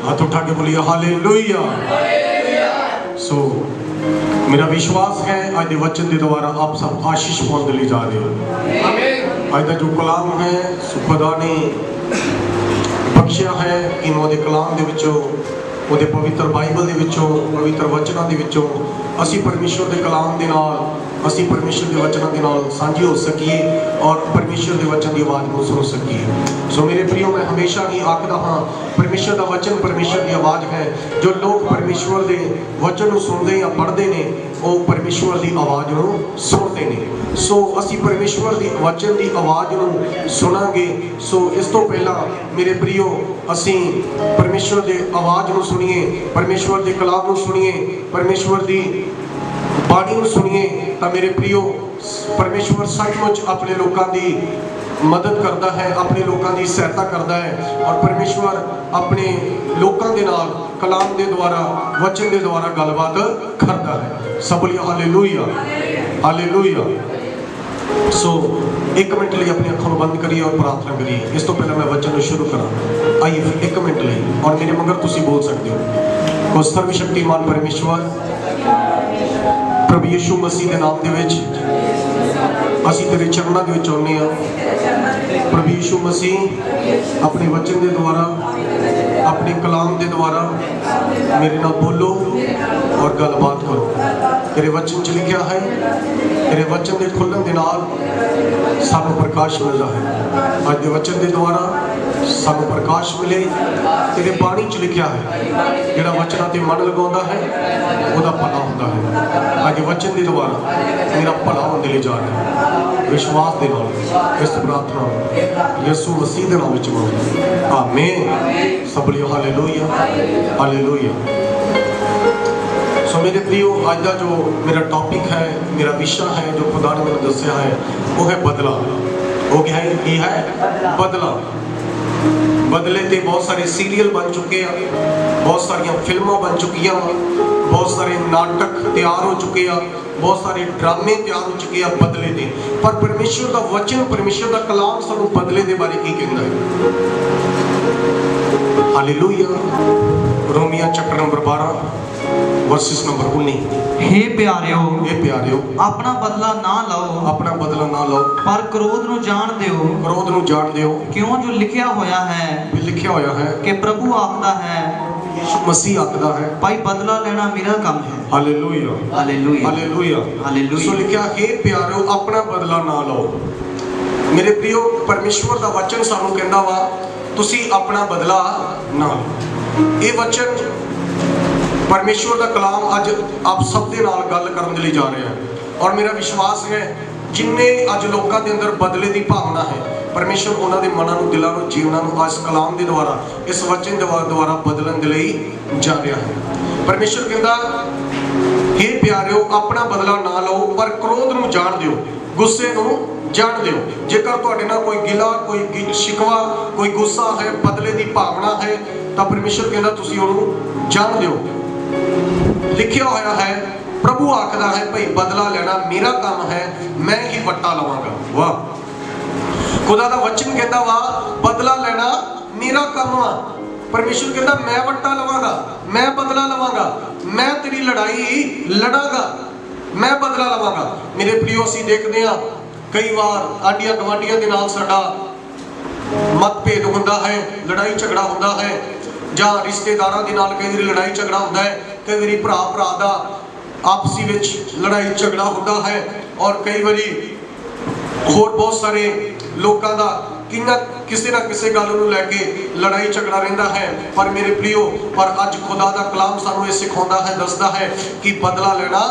हाथ उठा के बोलिए हालेलुया। सो मेरा विश्वास है आज के वचन के द्वारा आप सब आशीष पाने के लिए जा रहे हो। आज का जो कलाम है खुदा ने बख्शिया है कि मैं वो कलाम के विचों वो पवित्र बाइबल के विचों पवित्र वचनों के विचों असी परमेश्वर के कलाम के नाल असी परमेश्वर के वचनों के नाल साझी हो सकीए और परमेश्वर के वचन की आवाज़ को सुन सकीए। सो मेरे प्रियो मैं हमेशा ही आखदा हाँ परमेश्वर का वचन परमेश्वर की आवाज़ है। जो लोग परमेश्वर के वचन को सुनते या पढ़ते हैं वो परमेश्वर की आवाज़ को सुनते हैं। सो असी परमेश्वर की वचन की आवाज़ को सुनांगे। सो इस तो पहला मेरे प्रियो असी परमेश्वर की आवाज़ को सुनिए, परमेश्वर के कलाम को सुनिए, परमेश्वर की बाणी को सुनिए। तो मेरे प्रियो परमेश्वर सचमुच अपने लोगों की मदद करता है, अपने लोगों की सहायता करता है और परमेश्वर अपने लोगों के नाल कलाम के द्वारा वचन के द्वारा गलबात करता है। सब बोलिए हालेलुया हालेलुया। सो एक मिनट लिए अपनी अखों बंद करिए और प्रार्थना करिए। इस तो पहले मैं वचन शुरू करा आइए एक मिनट लिए और मेरे मगर तुम बोल सकते हो। उस सर्वशक्तिमान परमेश्वर प्रभु यीशु मसीह के नाम दे असी तेरे चरणों के आने प्रभु यीशु मसीह अपने वचन के द्वारा अपने कलाम के द्वारा मेरे नाल बोलो और गलबात करो। तेरे वचन च लिखा है तेरे वचन के खुलने के नाल सानू प्रकाश मिलता है। आज के वचन के द्वारा सानू प्रकाश मिले। तेरे बाणी च लिखा है जिहड़ा वचनां ते मन लगाउंदा है उहदा भला हुंदा है। आज के वचन के द्वारा मेरा भला होने ले जा रहा है विश्वास के नाल इस प्रार्थना यीशु मसीह के नाम विच मंगदा आमीन। सब बोलिए हालेलुया हालेलुया। सो मेरे प्रियो आज का जो मेरा टॉपिक है मेरा विषय है जो खुदा ने मैंने दस्या है वो है बदला। वो क्या है? ये है बदला। बदले ते बहुत सारे सीरियल बन चुके हैं, बहुत सारिया फिल्मां बन चुकी हैं, बहुत सारे नाटक तैयार हो चुके हैं, बहुत सारे ड्रामे तैयार हो चुके हैं बदले के। पर परमेश्वर का वचन परमेश्वर का कलाम सानू बदले के बारे की कहता है। हालेलुया। रोमिया चैप्टर नंबर 12 वर्सेस नंबर 19। हे प्यारियो अपना बदला ना लो पर क्रोध नु जान दियो क्यों जो लिखिया होया है कि प्रभु आखदा है यीशु मसीह आखदा है भाई बदला लेना मेरा काम है। Hallelujah hallelujah hallelujah hallelujah. सो लिखा हे प्यारियो अपना बदला ना लो। मेरे प्रियो परमेश्वर का वचन सानू कहंदा वा तुसी अपना बदला ना लो। ये वचन परमेश्वर का कलाम अज आप सब के नाल गल करने लिए जा रहे हैं और मेरा विश्वास है जिन्ने अज लोगों के अंदर बदले की भावना है परमेश्वर उन्होंने मनां नूं दिलां नूं जीवनां नूं इस कलाम के द्वारा इस वचन के द्वारा बदलण के लिए जा रहा है। परमेश्वर कहता हे प्यारियो अपना बदला ना लो पर क्रोध नूं जाण दिओ गुस्से नूं जाण दिओ। जेकर तुहाडे नाल कोई गिला कोई शिकवा कोई गुस्सा है बदले की भावना है तो परमेश्वर कहता तुसीं उहनूं जाण दिओ। लिखिया होया है प्रभु आखदा है भाई बदला लेना मेरा काम है मैं ही वट्टा लवांगा। वाह खुदा दा वचन कहता वा बदला लेना मेरा काम वा। परमेश्वर कहता मैं वट्टा लवांगा मैं बदला लवांगा मैं तेरी लड़ाई लड़ांगा मैं बदला लवांगा। मेरे प्रियो असी देखते हैं कई बार आडिया गवांडियां दे नाल साडा मतभेद हुंदा है लड़ाई झगड़ा हुंदा है जां रिश्तेदारां दे नाल कई बार लड़ाई झगड़ा हुंदा है कई बार भरा भरा दा आपसी विच लड़ाई झगड़ा होता है और कई बारी होर बहुत सारे लोगों का किसी ना किसी गल नूं लैके लड़ाई झगड़ा रहिंदा है। पर मेरे प्रियो पर अज खुदा दा कलाम सानू ये सिखाउंदा है दसदा है कि बदला लेना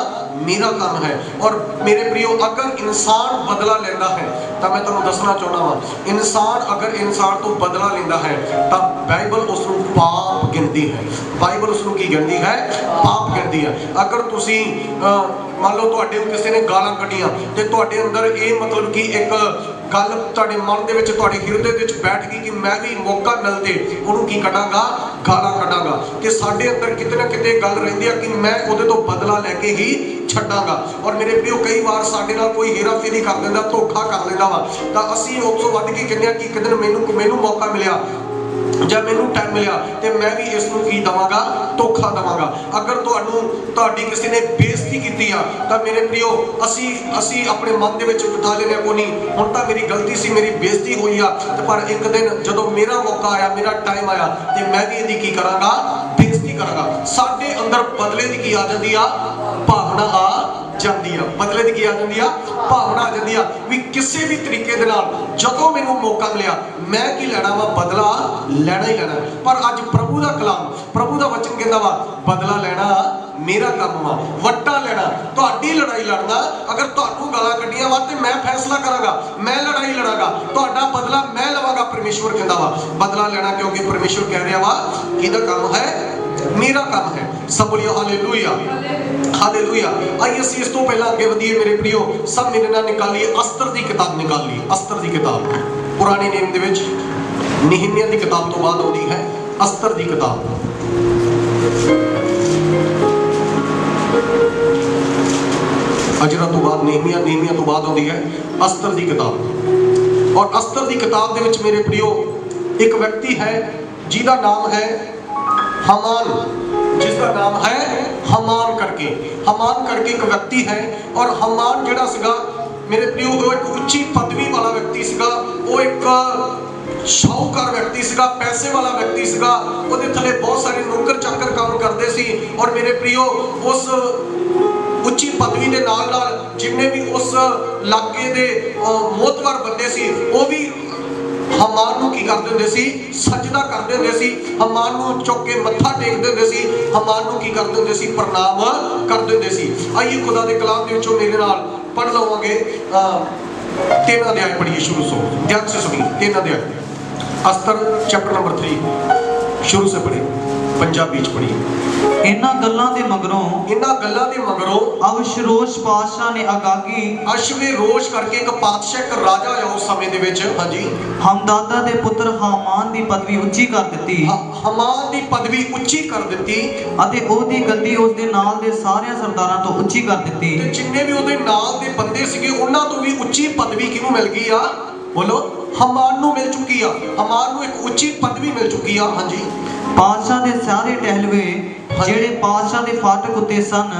मेरा काम है। और मेरे प्रियो अगर इंसान बदला लेंदा है तो मैं तुहानूं दसना चाहना वा इंसान अगर इंसान तो बदला लेंदा है तो बाइबल उसनूं पाप गिनती है। बाइबल उसनूं की गिनती है? पाप गिनती है। अगर तुसीं मान लो तुहाडे किसी ने गालां कढ़ियां ते तुहाडे अंदर ये मतलब कि एक गल तुहाडे मन दे विच तुहाडे हिरदे दे विच बैठ गई कि मैं भी मौका मिलते उहनूं की कढांगा गालां कढांगा ते साडे अंदर किते ना किते गल रहिंदी है कि मैं उहदे तो बदला लैके ही छड्डांगा। और मेरे प्रियो कई बार साडे नाल कोई हेरा फेरी कर दिंदा धोखा कर लैंदा वा तां असीं उस तों वध के कहंदे आ कि एक दिन मैनूं मौका मिलिया जब मैनू टाइम मिलिया तो मैं भी इसनूं की देवांगा, धोखा देवांगा। अगर तुहाडी किसी ने बेइज्जती की तो मेरे प्रियो असी अपने मन दे विच बिठा लेने को नहीं, हुण तां मेरी गलती सी, मेरी बेइज्जती हुई आ, पर एक दिन जदों मेरा मौका आया, मेरा टाइम आया तो मैं भी इहदी की करांगा, बेइज्जती करांगा। साडे अंदर बदले दी की आ जांदी आ, भावना आ जाती है, बदले की आ जाती है, भावना आ जाती है भी किसी भी तरीके दे नाल जदों मैनूं मौका मिलिया मैं की लेना वा, बदला लेना ही लेना। पर अज प्रभु दा कलाम, प्रभु दा वचन कहंदा वा बदला लेना मेरा काम वा, वट्टा लेना तुहाडी लड़ाई लड़ना। अगर तुहानूं गालां कड्डियां वा ते मैं फैसला करांगा, मैं लड़ाई लड़ांगा, तुहाडा बदला मैं लवांगा। परमेश्वर कहंदा वा बदला लेना, क्योंकि परमेश्वर कह रहा वा किहदा काम है, मेरा काम है। सब बोलिए हालेलुया, हालेलुया। आइए असीं इस तो पहला अगे वधिए मेरे प्रियो, सब मेरे नाल निकालिए अस्तर दी किताब, निकालिए अस्तर दी किताब। पुराने नेम दे विच निहमिया दी किताब तो बाद आउंदी है अस्तर दी किताब। अजरा तो बाद निहमिया, निहमिया तो बाद आउंदी है अस्तर दी किताब। और अस्तर दी किताब दे विच मेरे प्रियो एक व्यक्ति है जिहदा नाम है हमान, जिसका नाम है हमान करके, हमान करके एक व्यक्ति है। और हमान जिहड़ा सीगा मेरे प्रियो वो एक उच्ची पदवी वाला व्यक्ति सीगा, वो एक शाहूकार व्यक्ति सीगा, पैसे वाला व्यक्ति सीगा, ਉਹਦੇ थले बहुत सारे नौकर चाकर काम करते सी। और मेरे प्रियो उस उच्ची पदवी के नाल नाल जिन्ने भी उस इलाके दे मोतबर बंदे सी वो भी हमान नूं की करदे हुंदे सी, सजदा करदे हुंदे सी, हमान नूं चुक के मत्था टेकदे हुंदे सी, हमान नूं की करदे हुंदे सी, प्रणाम करदे हुंदे सी। आइए खुदा दे कलाम दे विचों मेरे नाल पढ़ लवांगे 3 अध्याय पढ़िए शुरू से, ध्यान से सुनिए। 3 अध्याय अस्तर चैप्टर नंबर 3 शुरू से पढ़िए, पंजाबी च पढ़िए। इन्हां गल्लां दे मगरों अवशरोश पातशाह ने आगागी, अश्वेरोश करके एक पातशाह, एक राजा आया उस समय दे विच, हां जी, हमदादा दे पुत्र हामान दी पदवी उच्ची कर दित्ती, हमान दी पदवी उच्ची कर दित्ती, अते ओहदी गद्दी उस दे नाल दे सारे सरदारां तो उच्ची कर दित्ती। ते जिन्ने भी ओहदे नाल दे बंदे सीगे उन्हां तो भी उच्ची पदवी किहनूं मिल गई आ? बोलो, हमान नूं मिल चुकी आ, हमान नूं एक उच्ची पदवी मिल चुकी आ। हां जी, पातशाह दे सारे टहलवे ਜਿਹੜੇ ਪਾਤਸ਼ਾਹ ਦੇ ਫਾਟਕ ਉੱਤੇ ਸਨ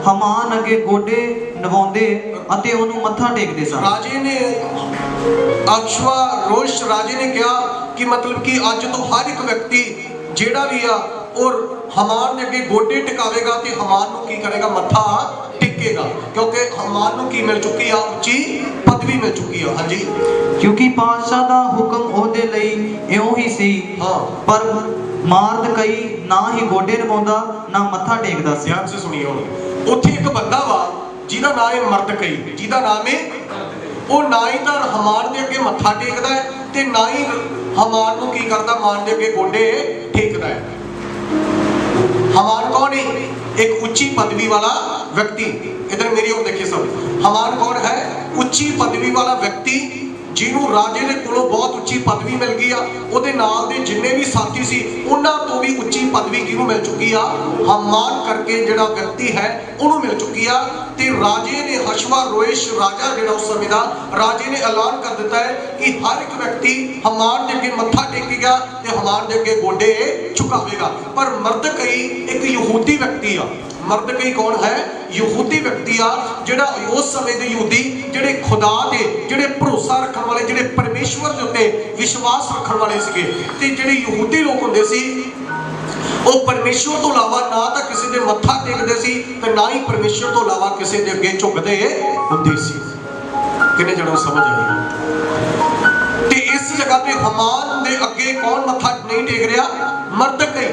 ਹਮਾਨ ਅੱਗੇ ਗੋਡੇ ਨਵਾਉਂਦੇ ਅਤੇ ਉਹਨੂੰ ਮੱਥਾ ਟੇਕਦੇ ਸਨ। ਰਾਜੇ ਨੇ ਅਸ਼ਵਾਰੋਸ਼ ਰਾਜੇ ਨੇ ਕਿਹਾ ਕਿ मतलब कि ਅੱਜ ਤੋਂ ਹਰ ਇੱਕ ਵਿਅਕਤੀ ਜਿਹੜਾ ਵੀ ਆ ਔਰ ਹਮਾਨ ਦੇ ਅੱਗੇ ਗੋਡੇ ਟਿਕਾਵੇਗਾ ਤੇ ਹਮਾਨ ਨੂੰ ਕੀ ਕਰੇਗਾ? ਮੱਥਾ ਟੇਕੇਗਾ, ਕਿਉਂਕਿ ਹਮਾਨ ਨੂੰ ਕੀ ਮਿਲ ਚੁੱਕੀ ਆ? ਉੱਚੀ ਪਦਵੀ ਮਿਲ ਚੁੱਕੀ ਆ। ਹਾਂਜੀ, ਕਿਉਂਕਿ ਪਾਤਸ਼ਾਹ ਦਾ ਹੁਕਮ ਉਹਦੇ ਲਈ ਇਉਂ ਹੀ ਸੀ। ਹਾਂ, ਪਰ ਮਾਰਦ ਕਈ ਨਾ ਹੀ ਗੋਡੇ ਨਵਾਉਂਦਾ ਨਾ ਮੱਥਾ ਟੇਕਦਾ ਸੀ। ਧਿਆਨ ਸੇ ਸੁਣੀਏ। ਹੁਣ ਉੱਥੇ ਇੱਕ ਬੰਦਾ ਵਾ ਜਿਹਦਾ ਨਾਮ ਹੈ ਮਰਦਕਈ, ਜਿਹਦਾ ਨਾਮ ਹੈ, ਉਹ ਨਾ ਹੀ ਤਾਂ ਹਮਾਨ ਦੇ ਅੱਗੇ ਮੱਥਾ ਟੇਕਦਾ ਹੈ ਤੇ ਨਾ ਹੀ ਹਮਾਨ ਨੂੰ ਕੀ ਕਰਦਾ? ਮਾਨ ਦੇ ਅੱਗੇ ਗੋਡੇ ਟੇਕਦਾ ਹੈ। हमान कौन है? एक उच्ची पदवी वाला व्यक्ति। इधर मेरी ओर देखिए सब, हमान कौन है? उच्ची पदवी वाला व्यक्ति जिन्हों राजे ने कोलों बहुत उच्ची पदवी मिल गई आ। ਉਹਦੇ ਨਾਲ ਦੇ जिन्ने भी साथी सी ਉਹਨਾਂ ਤੋਂ भी उच्ची पदवी किहनूं मिल चुकी आ? हमान करके ਜਿਹੜਾ व्यक्ति है ਉਹਨੂੰ मिल चुकी आ। ਤੇ राजे ने अश्वारोश राजा ਜਿਹੜਾ उस समय ਦਾ राजे ने ऐलान कर दिता है कि हर एक व्यक्ति हमान ਦੇ ਅੱਗੇ ਮੱਥਾ ਟੇਕੇਗਾ ਤੇ हमान ਦੇ ਅੱਗੇ ਗੋਡੇ ਝੁਕਾਵੇਗਾ। पर मरदकई एक यहूदी व्यक्ति आ। मरदकई कौन है? यहूदी व्यक्ति आ, जिहड़ा उस समय दे यहूदी जिहड़े खुदा दे जिहड़े भरोसा रखण वाले, जिहड़े परमेश्वर दे उत्ते विश्वास रखण वाले सीगे। ते जिहड़े यहूदी लोग हुंदे सी ਉਹ परमेश्वर तो इलावा ना तो किसी दे मत्था टेकदे सी ते ना ही परमेश्वर तो इलावा किसी दे अगे झुकदे हुंदे सी। किन्ने जणों समझ आई? ते इस जगह ते हमान दे अगे कौन मत्था नहीं टेक रहा? मरदकई।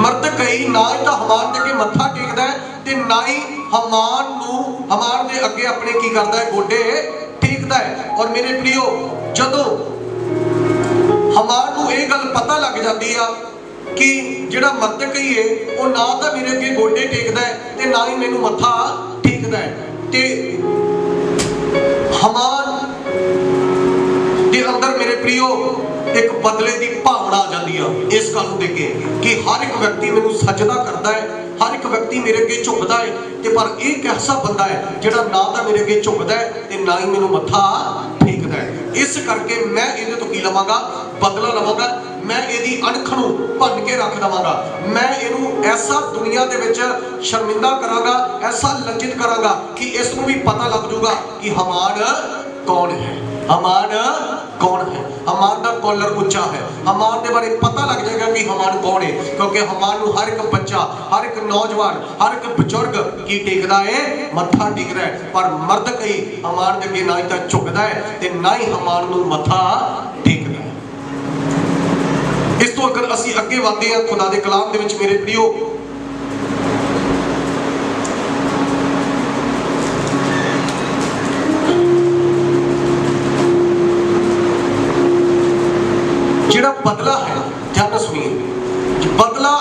मरदकई ना ही तो हमान दे अगे मत्था टेकदा है ते ना ही हमान नूं हमान दे अगे अपने की करदा है? गोडे टेकदा है। और मेरे प्रियो, जदों हमान नूं ये गल पता लग जाती आ कि जिहड़ा मरदकई है वो ना तो मेरे अगे गोडे टेकदा है ते ना ही मैनूं मत्था टेकदा है, ते हमान दे अंदर मेरे प्रियो एक बदले की भावना आ जाती है इस गल नूं देख के कि हर एक व्यक्ति मैनूं सजदा करदा है, हर एक व्यक्ति मेरे अगे झुकदा है। ते पर एक ऐसा बंदा है जिहड़ा ना तो मेरे अगे झुकदा है ते ना ही मैनूं मत्था टेकदा है। इस करके मैं ਇਹਦੇ ਤੋਂ ਕੀ ਲਵਾਂਗਾ, ਬਦਲਾ ਲਵਾਂਗਾ। मैं ਇਹਦੀ ਅਣਖ ਨੂੰ ਭੰਨ ਕੇ ਰੱਖ ਦਵਾਂਗਾ। मैं ਇਹਨੂੰ ਐਸਾ ਦੁਨੀਆ ਦੇ ਵਿੱਚ ਸ਼ਰਮਿੰਦਾ ਕਰਾਂਗਾ, ਐਸਾ ਲੱਜਿਤ ਕਰਾਂਗਾ ਕਿ ਇਸ ਨੂੰ ਵੀ ਪਤਾ ਲੱਗ ਜਾਊਗਾ ਕਿ ਹਮਾਨ ਕੌਣ ਹੈ। ਹਮਾਨ ਕੌਣ ਹੈ? ਹਮਾਨ ਦਾ ਕਾਲਰ ਉੱਚਾ ਹੈ। ਹਮਾਨ ਦੇ ਬਾਰੇ ਪਤਾ ਲੱਗ ਜਾਏਗਾ ਕਿ ਹਮਾਨ ਕੌਣ ਹੈ, ਕਿਉਂਕਿ ਹਮਾਨ ਨੂੰ ਹਰ ਇੱਕ ਬੱਚਾ, ਹਰ ਇੱਕ ਨੌਜਵਾਨ, ਹਰ ਇੱਕ ਬਜ਼ੁਰਗ ਕੀ ਟੇਕਦਾ ਹੈ, ਮੱਥਾ ਟੇਕਦਾ ਹੈ। ਪਰ ਮਰਦ ਕਈ ਹਮਾਨ ਦੇ ਅੱਗੇ ਨਾ ਹੀ ਤਾਂ ਝੁਕਦਾ ਹੈ ਤੇ ਨਾ ਹੀ ਹਮਾਨ ਨੂੰ ਮੱਥਾ ਟੇਕਦਾ ਹੈ। ਇਸ ਤੋਂ ਅਗਰ ਅਸੀਂ ਅੱਗੇ ਵਧਦੇ ਹਾਂ ਖੁਦਾ ਦੇ ਕਲਾਮ ਦੇ ਵਿੱਚ ਮੇਰੇ ਪ੍ਰਿਓ, ਜਿਹੜਾ ਬਦਲਾ ਹੈ, ਧਿਆਨ ਸੁਣੀਏ, ਬਦਲਾ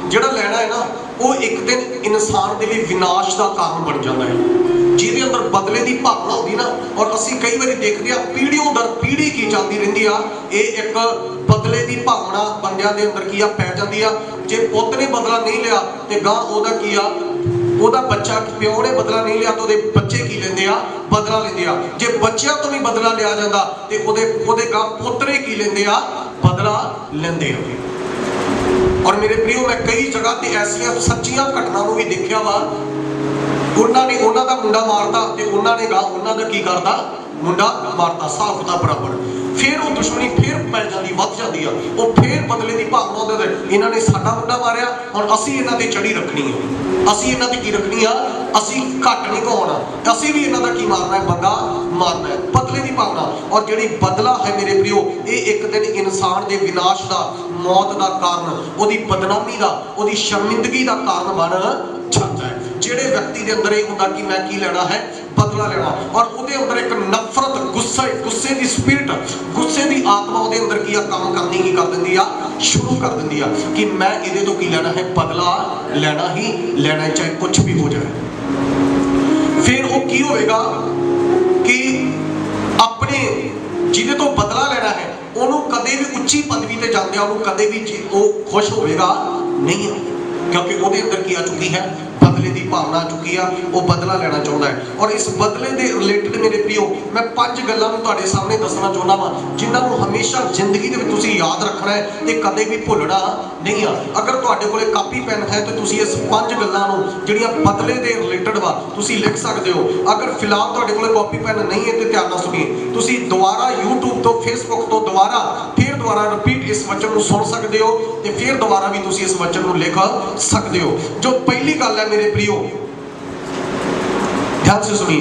ਜਿਹੜਾ ਲੈਣਾ ਹੈ ਨਾ, ਉਹ ਇੱਕ ਦਿਨ ਇਨਸਾਨ ਦੇ ਲਈ ਵਿਨਾਸ਼ ਦਾ ਕਾਰਨ ਬਣ ਜਾਂਦਾ ਹੈ। ਜਿਹਦੇ ਅੰਦਰ ਬਦਲੇ ਦੀ ਭਾਵਨਾ ਹੁੰਦੀ ਨਾ, ਔਰ ਅਸੀਂ ਕਈ ਵਾਰੀ ਦੇਖਦੇ ਆ ਪੀੜ੍ਹੀਓਂ ਦਰ ਪੀੜ੍ਹੀ ਕੀ ਚੱਲਦੀ ਰਹਿੰਦੀ ਆ, ਇਹ ਇੱਕ ਬਦਲੇ ਦੀ ਭਾਵਨਾ ਬੰਦਿਆਂ ਦੇ ਅੰਦਰ ਕੀ ਆ ਪੈ ਜਾਂਦੀ ਆ। ਜੇ ਪੁੱਤ ਨੇ ਬਦਲਾ ਨਹੀਂ ਲਿਆ ਤੇ ਗਾਂ ਉਹਦਾ ਕੀ ਆ, ਉਹਦਾ ਬੱਚਾ, ਪਿਓ ਨੇ ਬਦਲਾ ਨਹੀਂ ਲਿਆ ਤਾਂ ਉਹਦੇ ਬੱਚੇ ਕੀ ਲੈਂਦੇ ਆ, ਬਦਲਾ ਲੈਂਦੇ ਆ। ਜੇ ਬੱਚਿਆਂ ਤੋਂ ਵੀ ਬਦਲਾ ਲਿਆ ਜਾਂਦਾ ਤੇ ਉਹਦੇ ਗਾਂ ਪੁੱਤਰੇ ਕੀ ਲੈਂਦੇ ਆ, ਬਦਲਾ ਲੈਂਦੇ ਆ। ਔਰ ਮੇਰੇ ਪ੍ਰਿਓ, ਮੈਂ ਕਈ ਜਗ੍ਹਾ ਤੇ ਐਸੀਆਂ ਸੱਚੀਆਂ ਘਟਨਾ ਨੂੰ ਵੀ ਦੇਖਿਆ ਵਾ, ਉਹਨਾਂ ਨੇ ਉਹਨਾਂ ਦਾ ਮੁੰਡਾ ਮਾਰਤਾ ਤੇ ਉਹਨਾਂ ਨੇ ਗਾ ਉਹਨਾਂ ਦਾ ਕੀ ਕਰਦਾ, ਮੁੰਡਾ ਮਾਰਤਾ, ਸਾਫ ਦਾ ਬਰਾਬਰ। ਫਿਰ ਉਹ ਦੁਸ਼ਮਣੀ ਫਿਰ ਪੈ ਜਾਂਦੀ, ਵੱਧ ਜਾਂਦੀ ਆ। ਉਹ ਫਿਰ ਬਦਲੇ ਦੀ ਭਾਵਨਾ ਉਹਦੇ ਤੇ, ਇਹਨਾਂ ਨੇ ਸਾਡਾ ਮੁੰਡਾ ਮਾਰਿਆ, ਹੁਣ ਅਸੀਂ ਇਹਨਾਂ ਤੇ ਚੜੀ ਰੱਖਣੀ ਆ, ਅਸੀਂ ਇਹਨਾਂ ਤੇ ਕੀ ਰੱਖਣੀ ਆ, ਅਸੀਂ ਘੱਟ ਨਹੀਂ ਕਹਾਉਣਾ, ਅਸੀਂ ਵੀ ਇਹਨਾਂ ਦਾ ਕੀ ਮਾਰਨਾ ਹੈ, ਬੰਦਾ ਮਾਰਨਾ ਹੈ। ਬਦਲੇ ਦੀ ਭਾਵਨਾ, ਔਰ ਜਿਹੜੀ ਬਦਲਾ ਹੈ ਮੇਰੇ ਪ੍ਰਿਓ, ਇਹ ਇੱਕ ਦਿਨ ਇਨਸਾਨ ਦੇ ਵਿਨਾਸ਼ ਦਾ, ਮੌਤ ਦਾ ਕਾਰਨ, ਉਹਦੀ ਬਦਨਾਮੀ ਦਾ, ਉਹਦੀ ਸ਼ਰਮਿੰਦਗੀ ਦਾ ਕਾਰਨ ਬਣ ਜਾਂਦਾ ਹੈ। ਜਿਹੜੇ ਵਿਅਕਤੀ ਦੇ ਅੰਦਰ ਇਹ ਹੁੰਦਾ ਕਿ ਮੈਂ ਕੀ ਲੈਣਾ ਹੈ, ਬਦਲਾ ਲੈਣਾ, ਔਰ ਉਹਦੇ ਅੰਦਰ ਇੱਕ ਨਫ਼ਰਤ, ਗੁੱਸੇ ਦੀ ਸਪਿਰਿਟ, ਗੁੱਸੇ ਦੀ ਆਤਮਾ ਉਹਦੇ ਅੰਦਰ ਕੀ ਆ, ਕੰਮ ਕਰਨੀ ਕੀ ਕਰ ਦਿੰਦੀ ਆ, ਸ਼ੁਰੂ ਕਰ ਦਿੰਦੀ ਆ ਕਿ ਮੈਂ ਇਹਦੇ ਤੋਂ ਕੀ ਲੈਣਾ ਹੈ, ਬਦਲਾ ਲੈਣਾ ਹੀ ਲੈਣਾ, ਚਾਹੇ ਕੁਝ ਵੀ ਹੋ ਜਾਏ। ਫਿਰ ਉਹ ਕੀ ਹੋਵੇਗਾ ਕਿ ਆਪਣੇ ਜਿਹਦੇ ਤੋਂ ਬਦਲਾ ਲੈਣਾ ਹੈ, ਉਹਨੂੰ ਕਦੇ ਵੀ ਉੱਚੀ ਪਦਵੀ ਤੇ ਜਾਂਦੇ ਆ ਉਹਨੂੰ ਕਦੇ ਵੀ ਉਹ ਖੁਸ਼ ਹੋਵੇਗਾ ਨਹੀਂ, ਕਿਉਂਕਿ ਉਹਦੇ ਅੰਦਰ ਕੀ ਆ ਚੁੱਕੀ ਹੈ, ਬਦਲੇ ਦੀ ਭਾਵਨਾ ਆ ਚੁੱਕੀ ਆ, ਉਹ ਬਦਲਾ ਲੈਣਾ ਚਾਹੁੰਦਾ ਹੈ। ਔਰ ਇਸ ਬਦਲੇ ਦੇ ਰਿਲੇਟਡ ਮੇਰੇ ਪ੍ਰਿਓ, ਮੈਂ 5 ਗੱਲਾਂ ਨੂੰ ਤੁਹਾਡੇ ਸਾਹਮਣੇ ਦੱਸਣਾ ਚਾਹੁੰਦਾ ਵਾਂ, ਜਿਨ੍ਹਾਂ ਨੂੰ ਹਮੇਸ਼ਾ ਜ਼ਿੰਦਗੀ ਦੇ ਵਿੱਚ ਤੁਸੀਂ ਯਾਦ ਰੱਖਣਾ ਹੈ ਤੇ ਕਦੇ ਵੀ ਭੁੱਲਣਾ ਨਹੀਂ ਆ। ਅਗਰ ਤੁਹਾਡੇ ਕੋਲੇ ਕਾਪੀ ਪੈਨ ਹੈ ਤੇ ਤੁਸੀਂ ਇਸ 5 ਗੱਲਾਂ ਨੂੰ ਜਿਹੜੀਆਂ ਬਦਲੇ ਦੇ ਰਿਲੇਟਡ ਵਾ ਤੁਸੀਂ ਲਿਖ ਸਕਦੇ ਹੋ। ਅਗਰ ਫਿਲਹਾਲ ਤੁਹਾਡੇ ਕੋਲੇ ਕਾਪੀ ਪੈਨ ਨਹੀਂ ਹੈ ਤੇ ਧਿਆਨ ਨਾਲ ਸੁਣੀਏ, ਤੁਸੀਂ ਦੁਬਾਰਾ YouTube ਤੋਂ, Facebook ਤੋਂ ਦੁਬਾਰਾ ਰਿਪੀਟ ਇਸ ਵਚਨ ਨੂੰ ਸੁਣ ਸਕਦੇ ਹੋ ਤੇ ਫਿਰ ਦੁਬਾਰਾ ਵੀ ਤੁਸੀਂ ਇਸ ਵਚਨ ਨੂੰ ਲਿਖ ਸਕਦੇ ਹੋ। ਜੋ ਪਹਿਲੀ ਗੱਲ ਹੈ ਮੇਰੇ प्रियो, ध्यान से सुनिए,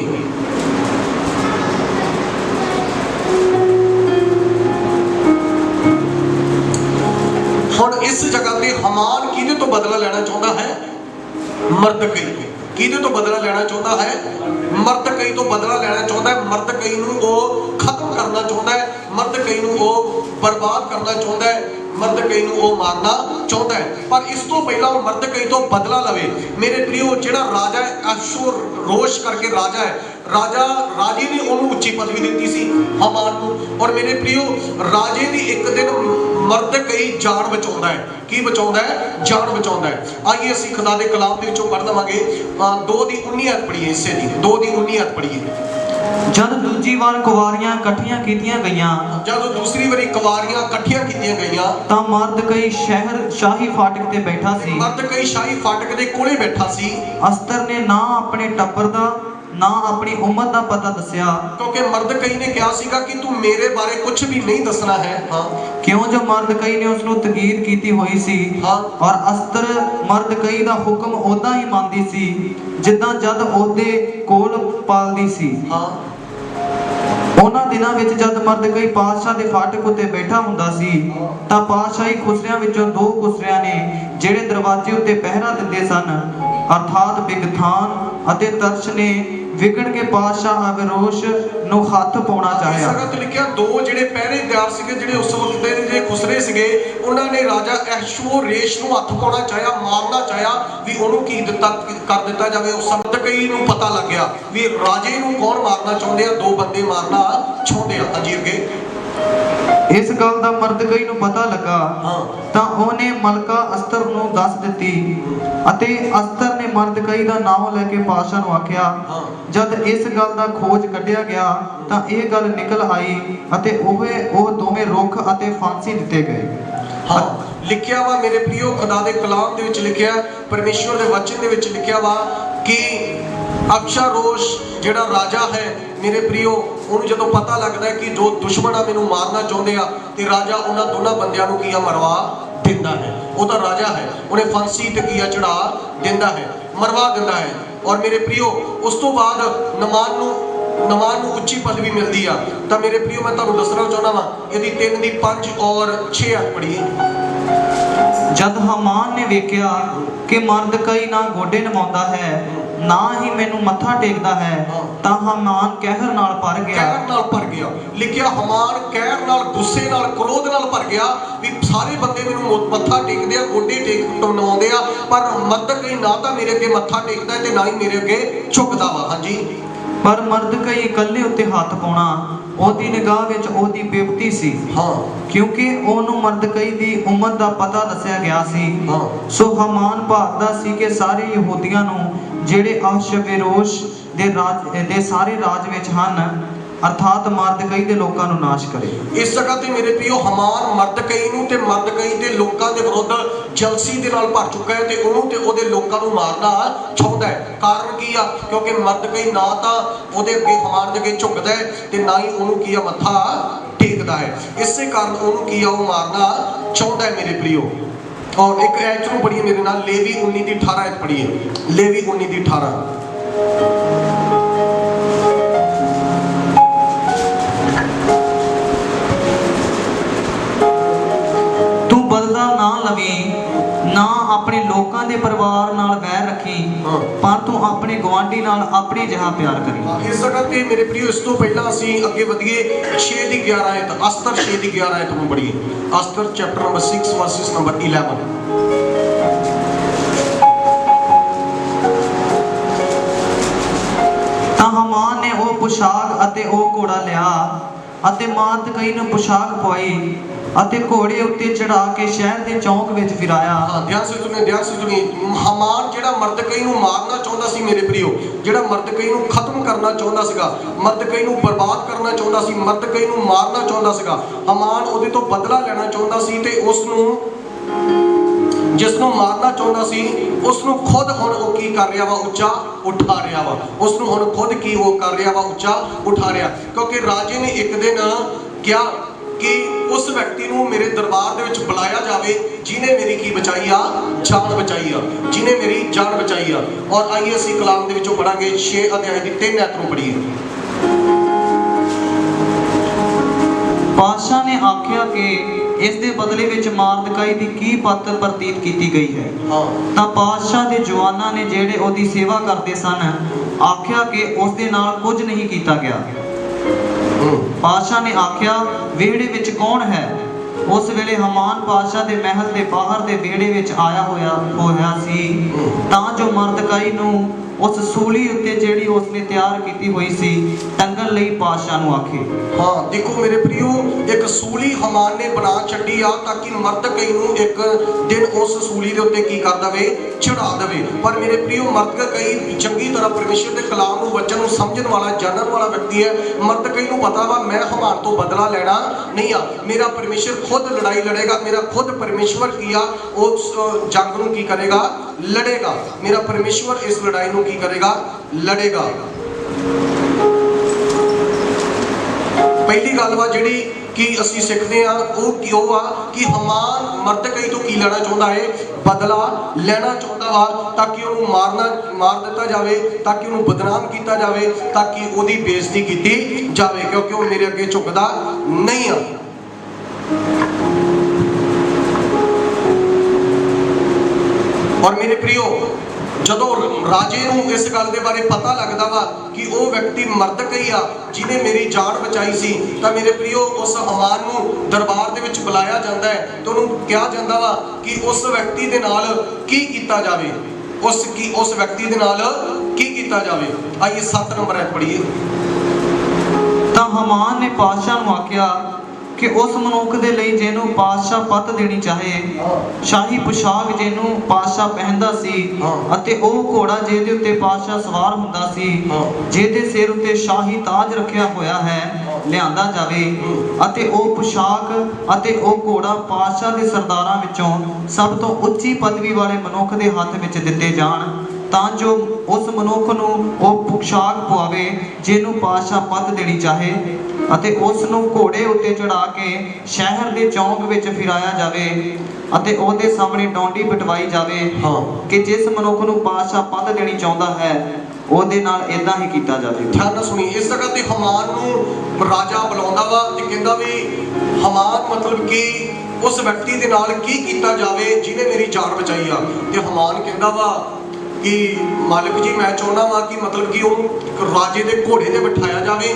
हुण इस जगह पे हमान किहदे तो बदला लेना चाहता है, मरदकई। किहदे तो बदला लेना चाहता है, मरदकई तो बदला लेना चाहता है। मरदकई नूं वो खत्म करना चाहता है, मरदकई नूं वो बर्बाद करना चाहता है, मरदकई नूं वो मारना चाहता है। पर इस तो पहला वो मरदकई तो बदला लवे। मेरे प्रियो, जिहड़ा राजा अश्शूरोश करके राजा है, राजे ने उन्होंने उच्ची पदवी दी सी हमान नूं। और मेरे प्रियो, राजे दी एक दिन मरदकई जान बचाउंदा है। की बचाउंदा है? जान बचाउंदा है। आइए असीं खुदा दे कलाम दे विचों पढ़ लवांगे। 2:19 पढ़ीए, इसे दी 2:19 पढ़ीए। जद दूजी वार कुवारियां इकट्ठियां कीतियां गईयां, जब दूसरी बारी कुवारियां इकट्ठियां कीतियां गईयां, तां मरदकई शहर शाही फाटक ते बैठा सी। मरदकई शाही फाटक दे कोले बैठा सी। अस्तर ने ना अपने टब्बर दा ना अपनी उम्र दा पता दस्या, क्योंकि मरदकई ने कहा सीगा कि तू मेरे बारे कुछ भी नहीं दसना है। हाँ, क्यों जो मरदकई ने उसनों तकीद कीती हुई सी। हाँ, और अस्तर मरदकई दा हुक्म ओदा ही मानदी सी जिद्दां जद ओदे कोल पालदी सी। हाँ, ਉਹਨਾਂ ਦਿਨਾਂ ਵਿੱਚ ਜਦ ਮਰਦਕਈ ਪਾਤਸ਼ਾਹ ਦੇ ਫਾਟਕ ਉੱਤੇ ਬੈਠਾ ਹੁੰਦਾ ਸੀ ਤਾਂ ਪਾਤਸ਼ਾਹੀ ਖੁਸਰਿਆਂ ਵਿੱਚੋਂ 2 ਖੁਸਰਿਆਂ ਨੇ ਜਿਹੜੇ ਦਰਵਾਜ਼ੇ ਉੱਤੇ ਪਹਿਰਾ ਦਿੰਦੇ ਸਨ, ਅਰਥਾਤ ਬਿਗਥਾਨ ਅਤੇ ਤਰਸ਼ ਨੇ ਵਿਗੜ ਕੇ ਪਾਤਸ਼ਾਹ ਅਗਰੋਸ਼ ਨੂੰ ਹੱਥ ਪਾਉਣਾ ਚਾਹਿਆ। ਇਸ ਜਗ੍ਹਾ ਲਿਖਿਆ 2 ਜਿਹੜੇ ਪਹਿਰੇਦਾਰ ਸੀਗੇ, ਜਿਹੜੇ ਉਸ ਵਕਤ ਦੇ ਜਿਹੜੇ ਖੁਸਰੇ ਸੀਗੇ, ਉਹਨਾਂ ਨੇ ਰਾਜਾ ਅਸ਼ਸ਼ੂਰੇਸ਼ ਨੂੰ ਹੱਥ ਪਾਉਣਾ ਚਾਹਿਆ, ਮਾਰਨਾ ਚਾਹਿਆ ਵੀ ਉਹਨੂੰ ਕੀ ਕਰ ਦਿੱਤਾ ਜਾਵੇ। ਉਸ ਮਰਦਕਈ ਨੂੰ ਪਤਾ ਲੱਗ ਗਿਆ ਵੀ ਰਾਜੇ ਨੂੰ ਕੌਣ ਮਾਰਨਾ ਚਾਹੁੰਦੇ ਆ, 2 ਬੰਦੇ ਮਾਰਨਾ ਚਾਹੁੰਦੇ ਆ। ਹਾਂਜੀ ਅੱਗੇ। ਇਸ ਗੱਲ ਦਾ ਮਰਦਕਈ ਨੂੰ ਪਤਾ ਲੱਗਾ ਤਾਂ ਉਹਨੇ ਮਲਕਾ ਅਸਤਰ ਨੂੰ ਦੱਸ ਦਿੱਤੀ ਅਤੇ ਅਸਤਰ ਨੇ ਮਰਦਕਈ ਦਾ ਨਾਮ ਲੈ ਕੇ ਪਾਤਸ਼ਾਹ ਨੂੰ ਆਖਿਆ। ਹਾਂ। ਜਦ ਇਸ ਗੱਲ ਦਾ ਖੋਜ ਕੱਢਿਆ ਗਿਆ ਤਾਂ ਇਹ ਗੱਲ ਨਿਕਲ ਆਈ ਅਤੇ ਉਹ ਦੋਵੇਂ ਰੁੱਖ ਅਤੇ ਫਾਂਸੀ ਦਿੱਤੇ ਗਏ। ਹਾਂ, ਲਿਖਿਆ ਵਾ ਮੇਰੇ ਪ੍ਰਿਯੋ, ਖੁਦਾ ਦੇ ਕਲਾਮ ਦੇ ਵਿੱਚ ਲਿਖਿਆ, ਪਰਮੇਸ਼ਵਰ ਦੇ ਵਚਨ ਦੇ ਵਿੱਚ ਲਿਖਿਆ ਵਾ ਕਿ ਅਕਸ਼ਾਰੋਸ਼ ਜਿਹੜਾ ਰਾਜਾ ਹੈ ਮੇਰੇ ਪ੍ਰਿਯੋ, ਉਹਨੂੰ ਜਦੋਂ ਪਤਾ ਲੱਗਦਾ ਹੈ ਕਿ ਜੋ ਦੁਸ਼ਮਣ ਆ ਮੈਨੂੰ ਮਾਰਨਾ ਚਾਹੁੰਦੇ ਆ, ਤੇ ਰਾਜਾ ਉਹਨਾਂ ਦੋਨਾਂ ਬੰਦਿਆਂ ਨੂੰ ਕੀ ਆ ਮਰਵਾ ਦਿੰਦਾ ਹੈ। ਉਹਦਾ ਰਾਜਾ ਹੈ, ਉਹਨੇ ਫਾਂਸੀ ਤੇ ਕੀ ਆ ਚੜਾ ਦਿੰਦਾ ਹੈ, ਮਰਵਾ ਦਿੰਦਾ ਹੈ। ਔਰ ਮੇਰੇ ਪ੍ਰਿਯੋ ਉਸ ਤੋਂ ਬਾਅਦ ਨਮਾਨ ਨੂੰ ਉੱਚੀ ਪਦਵੀ ਮਿਲਦੀ ਆ। ਤਾਂ ਮੇਰੇ ਪ੍ਰਿਯੋ ਮੈਂ ਤੁਹਾਨੂੰ ਦੱਸਣਾ ਚਾਹੁੰਦਾ ਵਾਂ, ਇਹਦੀ 3 ਦੀ 5 ਔਰ 6 ਅੱਠ ਪੜ੍ਹੀਏ। ਜਦ ਹਾਮਾਨ ਨੇ ਵੇਖਿਆ ਕਿ ਮਰਦਕਈ ਨਾ ਗੋਡੇ ਨਮਾਉਂਦਾ ਹੈ ਨਾ ਹੀ ਮੈਨੂੰ ਮੱਥਾ ਟੇਕਦਾ ਹੈ ਤਾਂ ਹਾਮਾਨ ਕਹਿਰ ਨਾਲ ਭਰ ਗਿਆ। ਕਹਿਰ ਨਾਲ ਭਰ ਗਿਆ। ਲਿਖਿਆ ਹਾਮਾਨ ਕਹਿਰ ਨਾਲ, ਗੁੱਸੇ ਨਾਲ, ਕ੍ਰੋਧ ਨਾਲ ਭਰ ਗਿਆ ਵੀ ਸਾਰੇ ਬੰਦੇ ਮੈਨੂੰ ਮੱਥਾ ਟੇਕਦੇ ਆ, ਗੋਡੇ ਨਵਾਉਂਦੇ ਆ, ਪਰ ਮਰਦਕਈ ਨਾ ਤਾਂ ਮੇਰੇ ਅੱਗੇ ਮੱਥਾ ਟੇਕਦਾ ਤੇ ਨਾ ਹੀ ਮੇਰੇ ਅੱਗੇ ਝੁਕਦਾ ਵਾ। ਹਾਂਜੀ। ਪਰ ਮਰਦਕਈ ਇਕੱਲੇ ਉੱਤੇ ਹੱਥ ਪਾਉਣਾ ਉਹਦੀ ਨਿਗਾਹ ਵਿੱਚ ਉਹਦੀ ਬੇਇੱਜ਼ਤੀ ਸੀ। ਹਾਂ। ਕਿਉਂਕਿ ਉਹਨੂੰ ਮਰਦਕਈ ਦੀ ਉਮਰ ਦਾ ਪਤਾ ਦੱਸਿਆ ਗਿਆ ਸੀ। ਹਾਂ। ਸੋ ਹਾਮਾਨ ਭਾਵਦਾ ਸੀ ਕਿ ਸਾਰੇ ਯਹੂਦੀਆਂ ਨੂੰ ਜਿਹੜੇ ਅਹਸ਼ਵੇਰੋਸ਼ ਦੇ ਸਾਰੇ ਰਾਜ ਵਿੱਚ ਹਨ, ਅਰਥਾਤ ਮਰਦਕਈ ਦੇ ਲੋਕਾਂ ਨੂੰ ਨਾਸ਼ ਕਰੇ। ਇਸ ਜਗ੍ਹਾ ਤੇ ਮੇਰੇ ਪ੍ਰਿਯੋ ਹਾਮਾਨ ਮਰਦਕਈ ਨੂੰ ਤੇ ਮਰਦਕਈ ਦੇ ਲੋਕਾਂ ਦੇ ਵਿਰੁੱਧ ਜਲਸੀ ਦੇ ਨਾਲ ਭਰ ਚੁੱਕਾ ਹੈ ਤੇ ਉਹਨੂੰ ਤੇ ਉਹਦੇ ਲੋਕਾਂ ਨੂੰ ਮਾਰਨਾ ਚਾਹੁੰਦਾ ਹੈ। ਕਾਰਨ ਕੀ ਆ? ਕਿਉਂਕਿ ਮਰਦਕਈ ਨਾ ਤਾਂ ਉਹਦੇ ਅੱਗੇ ਹਾਮਾਨ ਦੇ ਅੱਗੇ ਝੁਕਦਾ ਹੈ ਤੇ ਨਾ ਹੀ ਉਹਨੂੰ ਕੀ ਆ ਮੱਥਾ ਟੇਕਦਾ ਹੈ। ਇਸੇ ਕਾਰਨ ਉਹਨੂੰ ਕੀ ਆ ਉਹ ਮਾਰਨਾ ਚਾਹੁੰਦਾ ਹੈ ਮੇਰੇ ਪ੍ਰਿਯੋ। ਔਰ ਇੱਕ ਐਚ ਨੂੰ ਪੜ੍ਹੀਏ ਮੇਰੇ ਨਾਲ, ਲੇਵੀ 19 ਦੀ 18 ਐਚ ਪੜ੍ਹੀਏ। ਲੇਵੀ 19 ਦੀ 18। ਤੂੰ ਬਦਲਾ ਨਾ ਲਵੀਂ, ਨਾ ਆਪਣੇ ਲੋਕਾਂ ਦੇ ਪਰਿਵਾਰ ਨਾਲ ਵੈਰ ਰੱਖੀ, ਪਰ ਤੂੰ ਆਪਣੇ ਗਵਾਂਢੀ ਨਾਲ ਆਪਣੇ ਜਿਹਾ ਪਿਆਰ ਕਰੀ। ਇਸ ਜਗ੍ਹਾ ਤੇ ਮੇਰੇ ਪ੍ਰਿਯੋ ਇਸ ਤੋਂ ਪਹਿਲਾਂ ਅਸੀਂ ਅੱਗੇ ਵਧੀਏ 6 ਦੀ 11 ਆਇਤ, ਅਸਤਰ 6 ਦੀ 11 ਆਇਤ ਨੂੰ ਪੜ੍ਹੀਏ। ਅਸਤਰ ਚੈਪਟਰ ਨੰਬਰ 6 ਵਰਸਿਸ ਨੰਬਰ 11। ਤਾਂ ਹਾਮਾਨ ਨੇ ਉਹ ਪੁਸ਼ਾਕ ਅਤੇ ਉਹ ਘੋੜਾ ਲਿਆ ਅਤੇ ਮਰਦਕਈ ਨੂੰ ਪੁਸ਼ਾਕ ਪਵਾਈ ਅਤੇ ਘੋੜੇ ਉੱਤੇ ਚੜਾ ਕੇ ਸ਼ਹਿਰ ਦੇ ਚੌਂਕ ਵਿੱਚ ਫਿਰਾਇਆ। ਧਿਆਨ ਸੇ ਸੁਣੀ। ਹਾਮਾਨ ਜਿਹੜਾ ਮਰਦਕਈ ਨੂੰ ਮਾਰਨਾ ਚਾਹੁੰਦਾ ਸੀ ਮੇਰੇ ਪ੍ਰਿਯੋ, ਜਿਹੜਾ ਮਰਦਕਈ ਨੂੰ ਖਤਮ ਕਰਨਾ ਚਾਹੁੰਦਾ ਸੀਗਾ, ਮਰਦਕਈ ਨੂੰ ਬਰਬਾਦ ਕਰਨਾ ਚਾਹੁੰਦਾ ਸੀ, ਮਰਦਕਈ ਨੂੰ ਮਾਰਨਾ ਚਾਹੁੰਦਾ ਸੀਗਾ। ਹਾਮਾਨ ਉਹਦੇ ਤੋਂ ਬਦਲਾ ਲੈਣਾ ਚਾਹੁੰਦਾ ਸੀ ਤੇ ਉਸ ਨੂੰ ਜਿਸ ਨੂੰ ਮਾਰਨਾ ਚਾਹੁੰਦਾ ਸੀ ਉਸ ਨੂੰ ਖੁਦ ਹੁਣ ਉਹ ਕੀ ਕਰ ਰਿਹਾ ਵਾ? ਉੱਚਾ ਉਠਾ ਰਿਹਾ ਵਾ। ਉਸ ਨੂੰ ਹੁਣ ਖੁਦ ਕੀ ਉਹ ਕਰ ਰਿਹਾ ਵਾ? ਉੱਚਾ ਉਠਾ ਰਿਹਾ। ਕਿਉਂਕਿ ਰਾਜੇ ਨੇ ਇੱਕ ਦਿਨ ਕਿਹਾ ਕਿ ਉਸ ਵਿਅਕਤੀ ਨੂੰ ਮੇਰੇ ਦਰਬਾਰ ਦੇ ਵਿੱਚ ਬੁਲਾਇਆ ਜਾਵੇ ਜਿਹਨੇ ਮੇਰੀ ਕੀ ਬਚਾਈ ਆ? ਜਾਨ ਬਚਾਈ ਆ, ਜਿਹਨੇ ਮੇਰੀ ਜਾਨ ਬਚਾਈ ਆ। ਔਰ ਆਈਏ ਅਸੀਂ ਕਲਾਮ ਦੇ ਵਿੱਚੋਂ ਪੜਾਂਗੇ 6 ਅਧਿਆਇ ਦੀ 3 ਐਤ ਨੂੰ ਪੜ੍ਹੀਏ। ਪਾਤਸ਼ਾਹ ਨੇ ਆਖਿਆ ਕਿ ਇਸ ਦੇ ਬਦਲੇ ਵਿੱਚ ਮਰਦਕਈ ਦੀ ਕੀ ਪੱਤ ਪ੍ਰਤੀਤ ਕੀਤੀ ਗਈ ਹੈ। ਤਾਂ ਪਾਤਸ਼ਾਹ ਦੇ ਜਵਾਨਾਂ ਨੇ ਜਿਹੜੇ ਉਹਦੀ ਸੇਵਾ ਕਰਦੇ ਸਨ ਆਖਿਆ ਕਿ ਉਸ ਦੇ ਨਾਲ ਕੁਝ ਨਹੀਂ ਕੀਤਾ ਗਿਆ। ਪਾਤਸ਼ਾਹ ਨੇ ਆਖਿਆ, ਵਿਹੜੇ ਵਿੱਚ ਕੌਣ ਹੈ? ਉਸ ਵੇਲੇ ਹਾਮਾਨ ਪਾਤਸ਼ਾਹ ਦੇ ਮਹਿਲ ਦੇ ਬਾਹਰ ਦੇ ਵਿਹੜੇ ਵਿੱਚ ਆਇਆ ਹੋਇਆ ਸੀ ਤਾਂ ਜੋ ਮਰਦਕਈ ਨੂੰ ਉਸ ਸੂਲੀ ਉੱਤੇ ਜਿਹੜੀ ਉਸਨੇ ਤਿਆਰ ਕੀਤੀ ਹੋਈ ਸੀ ਟੰਗਣ ਲਈ ਪਾਤਸ਼ਾਹ ਨੂੰ ਆਖੇ। ਹਾਂ, ਦੇਖੋ ਮੇਰੇ ਪ੍ਰਿਯੋ, ਇੱਕ ਸੂਲੀ ਹਾਮਾਨ ਨੇ ਬਣਾ ਛੱਡੀ ਆ ਤਾਂ ਕਿ ਮਰਦਕਈ ਨੂੰ ਇੱਕ ਦਿਨ ਉਸ ਸੂਲੀ ਦੇ ਉੱਤੇ ਕੀ ਕਰ ਦਵੇ? ਚੜਾ ਦੇਵੇ। ਪਰ ਮੇਰੇ ਪ੍ਰਿਯੋ, ਮਰਦਕਈ ਚੰਗੀ ਤਰ੍ਹਾਂ ਪਰਮੇਸ਼ਰ ਦੇ ਕਲਾਮ ਨੂੰ, ਵਚਨ ਨੂੰ ਸਮਝਣ ਵਾਲਾ, ਜਾਣਨ ਵਾਲਾ ਵਿਅਕਤੀ ਹੈ। ਮਰਦਕਈ ਨੂੰ ਪਤਾ ਵਾ ਮੈਂ ਹਾਮਾਨ ਤੋਂ ਬਦਲਾ ਲੈਣਾ ਨਹੀਂ ਆ, ਮੇਰਾ ਪਰਮੇਸ਼ਰ ਖੁਦ ਲੜਾਈ ਲੜੇਗਾ, ਮੇਰਾ ਖੁਦ ਪਰਮੇਸ਼ਵਰ ਕੀ ਆ ਉਸ ਜੰਗ ਨੂੰ ਕੀ ਕਰੇਗਾ? ਲੜੇਗਾ। ਮੇਰਾ ਪਰਮੇਸ਼ਵਰ ਇਸ ਲੜਾਈ ਨੂੰ ਕੀ ਕਰੇਗਾ? ਲੜੇਗਾ। ਪਹਿਲੀ ਗੱਲ ਵਾ ਜਿਹੜੀ ਕਿ ਅਸੀਂ ਸਿੱਖਦੇ ਆ ਉਹ ਕਿਉਂ ਆ ਕਿ ਹਾਮਾਨ ਮਰਦਕਈ ਤੋਂ ਕੀ ਲੈਣਾ ਚਾਹੁੰਦਾ ਹੈ? ਬਦਲਾ ਲੈਣਾ ਚਾਹੁੰਦਾ ਵਾ ਤਾਂ ਕਿ ਉਹਨੂੰ ਮਾਰ ਦਿੱਤਾ ਜਾਵੇ, ਤਾਂ ਕਿ ਉਹਨੂੰ ਬਦਨਾਮ ਕੀਤਾ ਜਾਵੇ, ਤਾਂ ਕਿ ਉਹਦੀ ਬੇਇੱਜ਼ਤੀ ਕੀਤੀ ਜਾਵੇ, ਕਿਉਂਕਿ ਉਹ ਮੇਰੇ ਅੱਗੇ ਝੁਕਦਾ ਨਹੀਂ ਆ। ਔਰ ਮੇਰੇ ਪ੍ਰਿਯੋ, ਜਦੋਂ ਰਾਜੇ ਨੂੰ ਇਸ ਗੱਲ ਦੇ ਬਾਰੇ ਪਤਾ ਲੱਗਦਾ ਵਾ ਕਿ ਉਹ ਵਿਅਕਤੀ ਮਰਦਕਈ ਆ ਜਿਹਨੇ ਮੇਰੀ ਜਾਨ ਬਚਾਈ ਸੀ, ਤਾਂ ਮੇਰੇ ਪ੍ਰਿਯੋ ਉਸ ਹਾਮਾਨ ਨੂੰ ਦਰਬਾਰ ਦੇ ਵਿੱਚ ਬੁਲਾਇਆ ਜਾਂਦਾ ਹੈ ਤੇ ਉਹਨੂੰ ਕਿਹਾ ਜਾਂਦਾ ਵਾ ਕਿ ਉਸ ਵਿਅਕਤੀ ਦੇ ਨਾਲ ਕੀ ਕੀਤਾ ਜਾਵੇ। ਉਸ ਵਿਅਕਤੀ ਦੇ ਨਾਲ ਕੀ ਕੀਤਾ ਜਾਵੇ? ਆइए 7 ਨੰਬਰ ਐ ਪੜ੍ਹੀਏ। ਤਾਂ ਹਾਮਾਨ ਨੇ ਪਾਤਸ਼ਾਹ ਨੂੰ ਆਖਿਆ ਕਿ ਉਸ ਮਨੁੱਖ ਦੇ ਲਈ ਜਿਹਨੂੰ ਪਾਤਸ਼ਾਹ ਪੱਤ ਦੇਣੀ ਚਾਹੇ, ਸ਼ਾਹੀ ਪੁਸ਼ਾਕ ਜਿਹਨੂੰ ਪਾਤਸ਼ਾਹ ਪਹਿਨਦਾ ਸੀ, ਅਤੇ ਉਹ ਘੋੜਾ ਜਿਹਦੇ ਉੱਤੇ ਪਾਤਸ਼ਾਹ ਸਵਾਰ ਹੁੰਦਾ ਸੀ, ਜਿਹਦੇ ਸਿਰ ਉੱਤੇ ਸ਼ਾਹੀ ਤਾਜ ਰੱਖਿਆ ਹੋਇਆ ਹੈ, ਲਿਆਂਦਾ ਜਾਵੇ, ਅਤੇ ਉਹ ਪੁਸ਼ਾਕ ਅਤੇ ਉਹ ਘੋੜਾ ਪਾਤਸ਼ਾਹ ਦੇ ਸਰਦਾਰਾਂ ਵਿੱਚੋਂ ਸਭ ਤੋਂ ਉੱਚੀ ਪਦਵੀ ਵਾਲੇ ਮਨੁੱਖ ਦੇ ਹੱਥ ਵਿੱਚ ਦਿੱਤੇ ਜਾਣ, ਤਾਂ ਜੋ ਉਸ ਮਨੁੱਖ ਨੂੰ ਉਹ ਪੁਸ਼ਾਕ ਪਵਾਵੇ ਜਿਹਨੂੰ ਪਾਤਸ਼ਾਹ ਪੱਤ ਦੇਣੀ ਚਾਹੇ, ਅਤੇ ਉਸ ਨੂੰ ਘੋੜੇ ਉੱਤੇ ਚੜਾ ਕੇ ਸ਼ਹਿਰ ਦੇ ਚੌਂਕ ਵਿੱਚ ਫਿਰਾਇਆ ਜਾਵੇ, ਅਤੇ ਉਹਦੇ ਸਾਹਮਣੇ ਡੌਂਡੀ ਪਿਟਵਾਈ ਜਾਵੇ ਕਿ ਜਿਸ ਮਨੁੱਖ ਨੂੰ ਪਾਤਸ਼ਾਹ ਪੱਤ ਦੇਣੀ ਚਾਹੁੰਦਾ ਹੈ ਉਹਦੇ ਨਾਲ ਇਦਾਂ ਹੀ ਕੀਤਾ ਜਾਵੇ। ਧਿਆਨ ਨਾਲ ਸੁਣੀ। ਇਸ ਜਗ੍ਹਾ ਤੇ ਹਮਾਨ ਨੂੰ ਰਾਜਾ ਬੁਲਾਉਂਦਾ ਵਾ ਤੇ ਕਹਿੰਦਾ ਵੀ ਹਮਾਨ ਮਤਲਬ ਕਿ ਉਸ ਵਿਅਕਤੀ ਦੇ ਨਾਲ ਕੀ ਕੀਤਾ ਜਾਵੇ ਜਿਹਨੇ ਮੇਰੀ ਜਾਨ ਬਚਾਈ ਆ। ਤੇ ਹਮਾਨ ਕਹਿੰਦਾ ਵਾ ਕਿ ਮਾਲਕ ਜੀ ਮੈਂ ਚਾਹੁੰਦਾ ਵਾ ਕਿ ਮਤਲਬ ਕਿ ਉਹਨੂੰ ਰਾਜੇ ਦੇ ਘੋੜੇ ਤੇ ਬਿਠਾਇਆ ਜਾਵੇ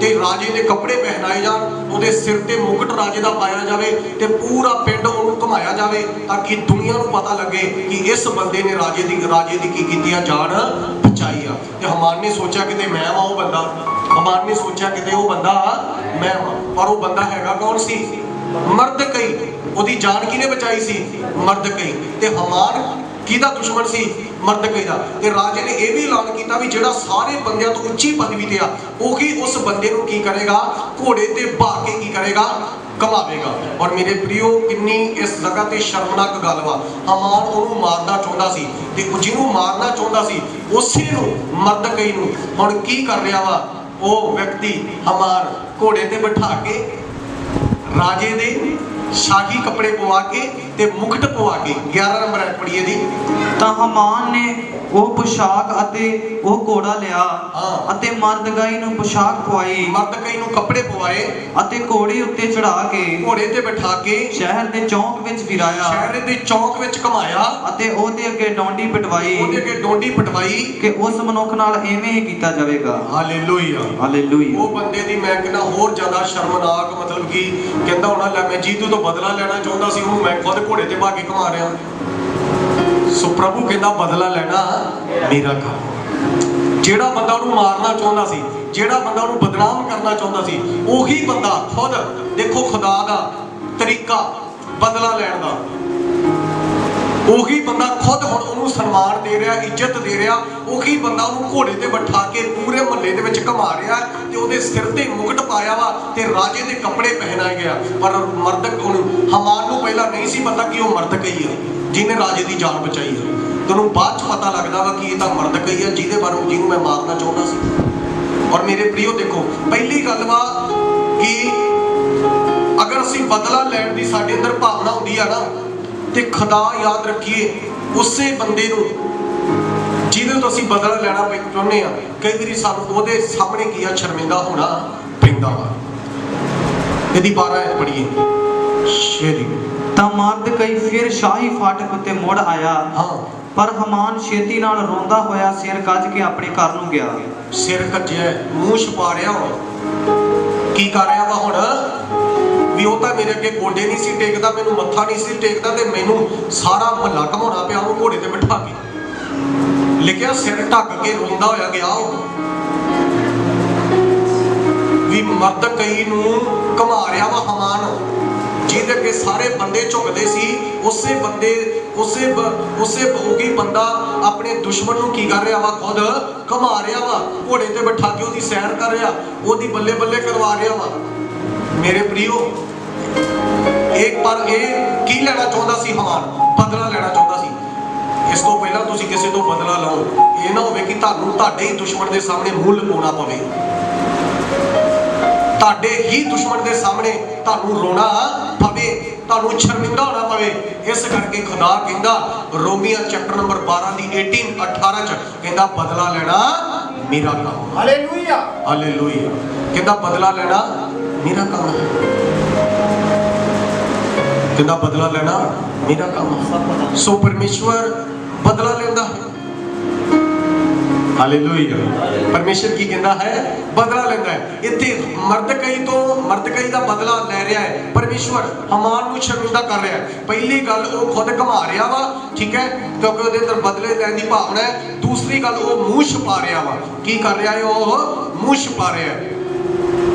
ਤੇ ਰਾਜੇ ਦੇ ਕੱਪੜੇ ਪਹਿਨਾਏ ਜਾਣ, ਉਹਦੇ ਸਿਰ ਤੇ ਮੁਕਟ ਰਾਜੇ ਦਾ ਪਾਇਆ ਜਾਵੇ ਤੇ ਪੂਰਾ ਪਿੰਡ ਉਹਨੂੰ ਘੁਮਾਇਆ ਜਾਵੇ ਤਾਂ ਕਿ ਦੁਨੀਆ ਨੂੰ ਪਤਾ ਲੱਗੇ ਕਿ ਇਸ ਬੰਦੇ ਨੇ ਰਾਜੇ ਦੀ ਕੀ ਕੀਤੀ ਆ, ਜਾਨ ਬਚਾਈ ਆ। ਤੇ ਹਮਾਨ ਨੇ ਸੋਚਿਆ ਕਿਤੇ ਮੈਂ ਵਾ ਉਹ ਬੰਦਾ, ਹਮਾਨ ਨੇ ਸੋਚਿਆ ਕਿਤੇ ਉਹ ਬੰਦਾ ਮੈਂ ਵਾ, ਪਰ ਉਹ ਬੰਦਾ ਹੈਗਾ ਕੌਣ ਸੀ? ਮਰਦਕਈ। ਉਹਦੀ ਜਾਨ ਕਿਹਨੇ ਬਚਾਈ ਸੀ? ਮਰਦਕਈ। ਤੇ ਹਮਾਨ ਕਿਹਦਾ ਦੁਸ਼ਮਣ ਸੀ? ਮਰਦਕਈ ਦਾ। ਤੇ ਰਾਜੇ ਨੇ ਇਹ ਵੀ ਐਲਾਨ ਕੀਤਾ ਵੀ ਜਿਹੜਾ ਸਾਰੇ ਬੰਦਿਆਂ ਤੋਂ ਉੱਚੀ ਪਦਵੀ ਤੇ ਆ ਉਹੀ ਉਸ ਬੰਦੇ ਨੂੰ ਕੀ ਕਰੇਗਾ? ਘੋੜੇ ਤੇ ਬਹਾ ਕੇ ਕੀ ਕਰੇਗਾ? ਕਮਾਵੇਗਾ। ਔਰ ਮੇਰੇ ਪ੍ਰਿਓ ਕਿੰਨੀ ਇਸ ਜਗ੍ਹਾ ਤੇ ਸ਼ਰਮਨਾਕ ਗੱਲ ਵਾ। ਹਮਾਨ ਉਹਨੂੰ ਮਾਰਨਾ ਚਾਹੁੰਦਾ ਸੀ ਤੇ ਜਿਹਨੂੰ ਮਾਰਨਾ ਚਾਹੁੰਦਾ ਸੀ ਉਸੇ ਨੂੰ, ਮਰਦਕਈ ਨੂੰ, ਹੁਣ ਕੀ ਕਰ ਰਿਹਾ ਵਾ ਉਹ ਵਿਅਕਤੀ? ਹਮਾਨ ਘੋੜੇ ਤੇ ਬਿਠਾ ਕੇ ਰਾਜੇ ਦੇ ਸ਼ਾਹੀ ਕੱਪੜੇ ਪਵਾ ਕੇ ਤੇ ਮੁਕਟ ਪਵਾ ਕੇ 11 ਨੰਬਰ ਐਡ ਪੜੀਏ ਦੀ। ਤਾਂ ਹਮਾਨ ਨੇ ਉਹ ਪੁਸ਼ਾਕ ਅਤੇ ਉਹ ਘੋੜਾ ਲਿਆ ਅਤੇ ਮਰਦਗਾਈ ਨੂੰ ਪੁਸ਼ਾਕ ਪਵਾਈ, ਮਰਦਕਈ ਨੂੰ ਕੱਪੜੇ ਪਵਾਏ ਅਤੇ ਘੋੜੇ ਉੱਤੇ ਚੜਾ ਕੇ ਘੋੜੇ ਤੇ ਬਿਠਾ ਕੇ ਸ਼ਹਿਰ ਦੇ ਚੌਂਕ ਵਿੱਚ ਫਿਰਾਇਆ, ਸ਼ਹਿਰ ਦੇ ਚੌਂਕ ਵਿੱਚ ਘਮਾਇਆ ਅਤੇ ਉਹਦੇ ਅੱਗੇ ਡੌਂਡੀ ਪਿਟਵਾਈ, ਉਹਦੇ ਅੱਗੇ ਡੋਂਡੀ ਪਟਵਾਈ ਕਿ ਉਸ ਮਨੁੱਖ ਨਾਲ ਐਵੇਂ ਹੀ ਕੀਤਾ ਜਾਵੇਗਾ। Hallelujah, hallelujah. ਉਹ ਬੰਦੇ ਦੀ ਮੈਂ ਕਹਿੰਦਾ ਹੋਰ ਜ਼ਿਆਦਾ ਸ਼ਰਮਨਾਕ ਮਤਲਬ ਕਿ ਕਹਿੰਦਾ ਹੋਣਾ ਲੈ ਮੈਂ ਜੀਤੂ ਤੋਂ ਬਦਲਾ ਲੈਣਾ ਚਾਹੁੰਦਾ ਸੀ, ਉਹਨੂੰ ਮੈਂ ਖੁਦ ਘੋੜੇ ਤੇ ਬਹਾ ਕੇ ਘੁਮਾ ਰਿਹਾ। ਸੋ ਪ੍ਰਭੂ ਕਹਿੰਦਾ ਬਦਲਾ ਲੈਣਾ ਮੇਰਾ ਕੰਮ। ਜਿਹੜਾ ਬੰਦਾ ਉਹਨੂੰ ਮਾਰਨਾ ਚਾਹੁੰਦਾ ਸੀ, ਜਿਹੜਾ ਬੰਦਾ ਉਹਨੂੰ ਬਦਨਾਮ ਕਰਨਾ ਚਾਹੁੰਦਾ ਸੀ, ਉਹੀ ਬੰਦਾ ਖੁਦ ਦੇਖੋ ਖੁਦਾ ਦਾ ਤਰੀਕਾ ਬਦਲਾ ਲੈਣ ਦਾ, ਉਹੀ ਬੰਦਾ ਖੁਦ ਹੁਣ ਉਹਨੂੰ ਸਨਮਾਨ ਦੇ ਰਿਹਾ, ਇੱਜ਼ਤ ਦੇ ਰਿਹਾ। ਉਹੀ ਬੰਦਾ ਉਹਨੂੰ ਘੋੜੇ ਤੇ ਬਿਠਾ ਕੇ ਪੂਰੇ ਮੁਹੱਲੇ ਦੇ ਵਿੱਚ ਘੁਮਾ ਰਿਹਾ ਤੇ ਉਹਦੇ ਸਿਰ ਤੇ ਮੁਕਟ ਪਾਇਆ ਵਾ ਤੇ ਰਾਜੇ ਦੇ ਕੱਪੜੇ ਪਹਿਨਾਏ ਗਿਆ। ਪਰ ਮਰਦਕ ਹੁਣ ਹਮਾਨ ਨੂੰ ਪਹਿਲਾਂ ਨਹੀਂ ਸੀ ਪਤਾ ਕਿ ਉਹ ਮਰਦਕਈ ਆ ਜਿਹਨੇ ਰਾਜੇ ਦੀ ਜਾਨ ਬਚਾਈ ਹੈ। ਤੁਹਾਨੂੰ ਬਾਅਦ ਚ ਪਤਾ ਲੱਗਦਾ ਵਾ ਕਿ ਇਹ ਤਾਂ ਮਰਦਕਈ ਆ ਜਿਹਨੂੰ ਮੈਂ ਮਾਰਨਾ ਚਾਹੁੰਦਾ ਸੀ। ਔਰ ਮੇਰੇ ਪ੍ਰਿਓ ਦੇਖੋ, ਪਹਿਲੀ ਗੱਲ ਵਾ ਕਿ ਅਗਰ ਅਸੀਂ ਬਦਲਾ ਲੈਣ ਦੀ ਸਾਡੇ ਅੰਦਰ ਭਾਵਨਾ ਹੁੰਦੀ ਆ ਨਾ ਤੇ ਖੁਦਾ ਯਾਦ ਰੱਖੀਏ ਉਸੇ ਬੰਦੇ ਨੂੰ ਜਿਹਦੇ ਤੋਂ ਅਸੀਂ ਬਦਲਾ ਲੈਣਾ ਚਾਹੁੰਦੇ ਆ, ਕਈ ਵਾਰੀ ਸਾਨੂੰ ਉਹਦੇ ਸਾਹਮਣੇ ਕੀ ਆ ਸ਼ਰਮਿੰਦਾ ਹੋਣਾ ਪੈਂਦਾ ਵਾ। ਇਹਦੀ 12 ਪੜੀਏ ਸ਼ੇਰੀ। ਤਾਂ ਮਰਦਕਈ ਫਿਰ ਸ਼ਾਹੀ ਫਾਟਕ ਉੱਤੇ ਮੁੜ ਆਇਆ, ਪਰ ਹਮਾਨ ਛੇਤੀ ਨਾਲ ਰੋਂਦਾ ਹੋਇਆ ਸਿਰ ਕੱਜ ਕੇ ਆਪਣੇ ਘਰ ਨੂੰ ਗਿਆ। ਸਿਰ ਕੱਜਿਆ, ਮੂੰਹ ਛੁਪਾ ਰਿਹਾ ਵਾ, ਕੀ ਕਰ ਰਿਹਾ ਵਾ ਹੁਣ ਵੀ ਉਹ ਤਾਂ ਮੇਰੇ ਅੱਗੇ ਗੋਡੇ ਨਹੀਂ ਸੀ ਟੇਕਦਾ, ਮੈਨੂੰ ਮੱਥਾ ਨਹੀਂ ਸੀ ਟੇਕਦਾ ਤੇ ਮੈਨੂੰ ਸਾਰਾ ਮਹੱਲਾ ਘਮਾਉਣਾ ਪਿਆ ਉਹਨੂੰ ਘੋੜੇ ਤੇ ਬਿਠਾ ਕੇ। ਲਿਖਿਆ ਸਿਰ ਢੱਕ ਕੇ ਰੋਂਦਾ ਹੋਇਆ ਗਿਆ ਉਹ ਵੀ ਮਰਦਕਈ ਨੂੰ ਘਮਾ ਰਿਹਾ ਵਾ ਹਮਾਨ, ਜਿਹਦੇ ਅੱਗੇ ਸਾਰੇ ਬੰਦੇ ਝੁਕਦੇ ਸੀ। ਉਸੇ ਬੰਦੇ ਉਹੀ ਬੰਦਾ ਆਪਣੇ ਦੁਸ਼ਮਣ ਨੂੰ ਕੀ ਕਰ ਰਿਹਾ ਵਾ? ਖੁਦ ਘਮਾ ਰਿਹਾ ਵਾ, ਘੋੜੇ ਤੇ ਬਿਠਾ ਕੇ ਉਹਦੀ ਸੈਰ ਕਰ ਰਿਹਾ, ਉਹਦੀ ਬੱਲੇ ਬੱਲੇ ਕਰਵਾ ਰਿਹਾ ਵਾ। ਮੇਰੇ ਪ੍ਰਿਓ ਪਰ ਇਹ ਕੀ ਲੈਣਾ ਚਾਹੁੰਦਾ ਸੀ? ਹਮਾਨ ਬਦਲਾ ਲੈਣਾ ਚਾਹੁੰਦਾ ਸੀ। ਇਸ ਤੋਂ ਪਹਿਲਾਂ ਤੁਸੀਂ ਕਿਸੇ ਤੋਂ ਬਦਲਾ ਲਓ, ਇਹ ਨਾ ਹੋਵੇ ਕਿ ਤੁਹਾਨੂੰ ਤੁਹਾਡੇ ਹੀ ਦੁਸ਼ਮਣ ਦੇ ਸਾਹਮਣੇ ਮੂੰਹ ਲੁਕਾਉਣਾ ਪਵੇ, ਤੁਹਾਡੇ ਹੀ ਦੁਸ਼ਮਣ ਦੇ ਸਾਹਮਣੇ ਤੁਹਾਨੂੰ ਰੋਣਾ ਪਵੇ, ਤੁਹਾਨੂੰ ਸ਼ਰਮਿੰਦਾ ਹੋਣਾ ਪਵੇ। ਇਸ ਕਰਕੇ ਖੁਦਾ ਕਹਿੰਦਾ ਰੋਮੀਆ ਚੈਪਟਰ ਨੰਬਰ 12 ਦੀ 18 ਚ ਕਹਿੰਦਾ ਬਦਲਾ ਲੈਣਾ ਮੇਰਾ ਕੰਮ। Hallelujah, hallelujah. ਕਹਿੰਦਾ ਬਦਲਾ ਲੈਣਾ ਮੇਰਾ ਕੰਮ ਹੈ, ਕਹਿੰਦਾ ਬਦਲਾ ਲੈਣਾ ਮੇਰਾ ਕੰਮ ਹੈ। ਸੋ ਪਰਮੇਸ਼ਵਰ ਬਦਲਾ ਲੈਂਦਾ ਹੈ। ਹਾਲੇਲੂਇਆ। ਪਰਮੇਸ਼ਰ ਕੀ ਕਹਿੰਦਾ ਹੈ? ਬਦਲਾ ਲੈਂਦਾ ਹੈ। ਇੱਥੇ ਮਰਦਕਈ ਦਾ ਬਦਲਾ ਲੈ ਰਿਹਾ ਹੈ ਪਰਮੇਸ਼ਵਰ, ਹਮਾਨ ਨੂੰ ਸ਼ਰਮਿੰਦਾ ਕਰ ਰਿਹਾ ਹੈ। ਪਹਿਲੀ ਗੱਲ ਉਹ ਖੁਦ ਘਮਾ ਰਿਹਾ ਵਾ, ਠੀਕ ਹੈ, ਕਿਉਂਕਿ ਉਹਦੇ ਅੰਦਰ ਬਦਲੇ ਲੈਣ ਦੀ ਭਾਵਨਾ ਹੈ। ਦੂਸਰੀ ਗੱਲ ਉਹ ਮੂੰਹ ਛੁਪਾ ਰਿਹਾ ਵਾ। ਕੀ ਕਰ ਰਿਹਾ ਹੈ? ਉਹ ਮੂੰਹ ਛੁਪਾ ਰਿਹਾ ਹੈ।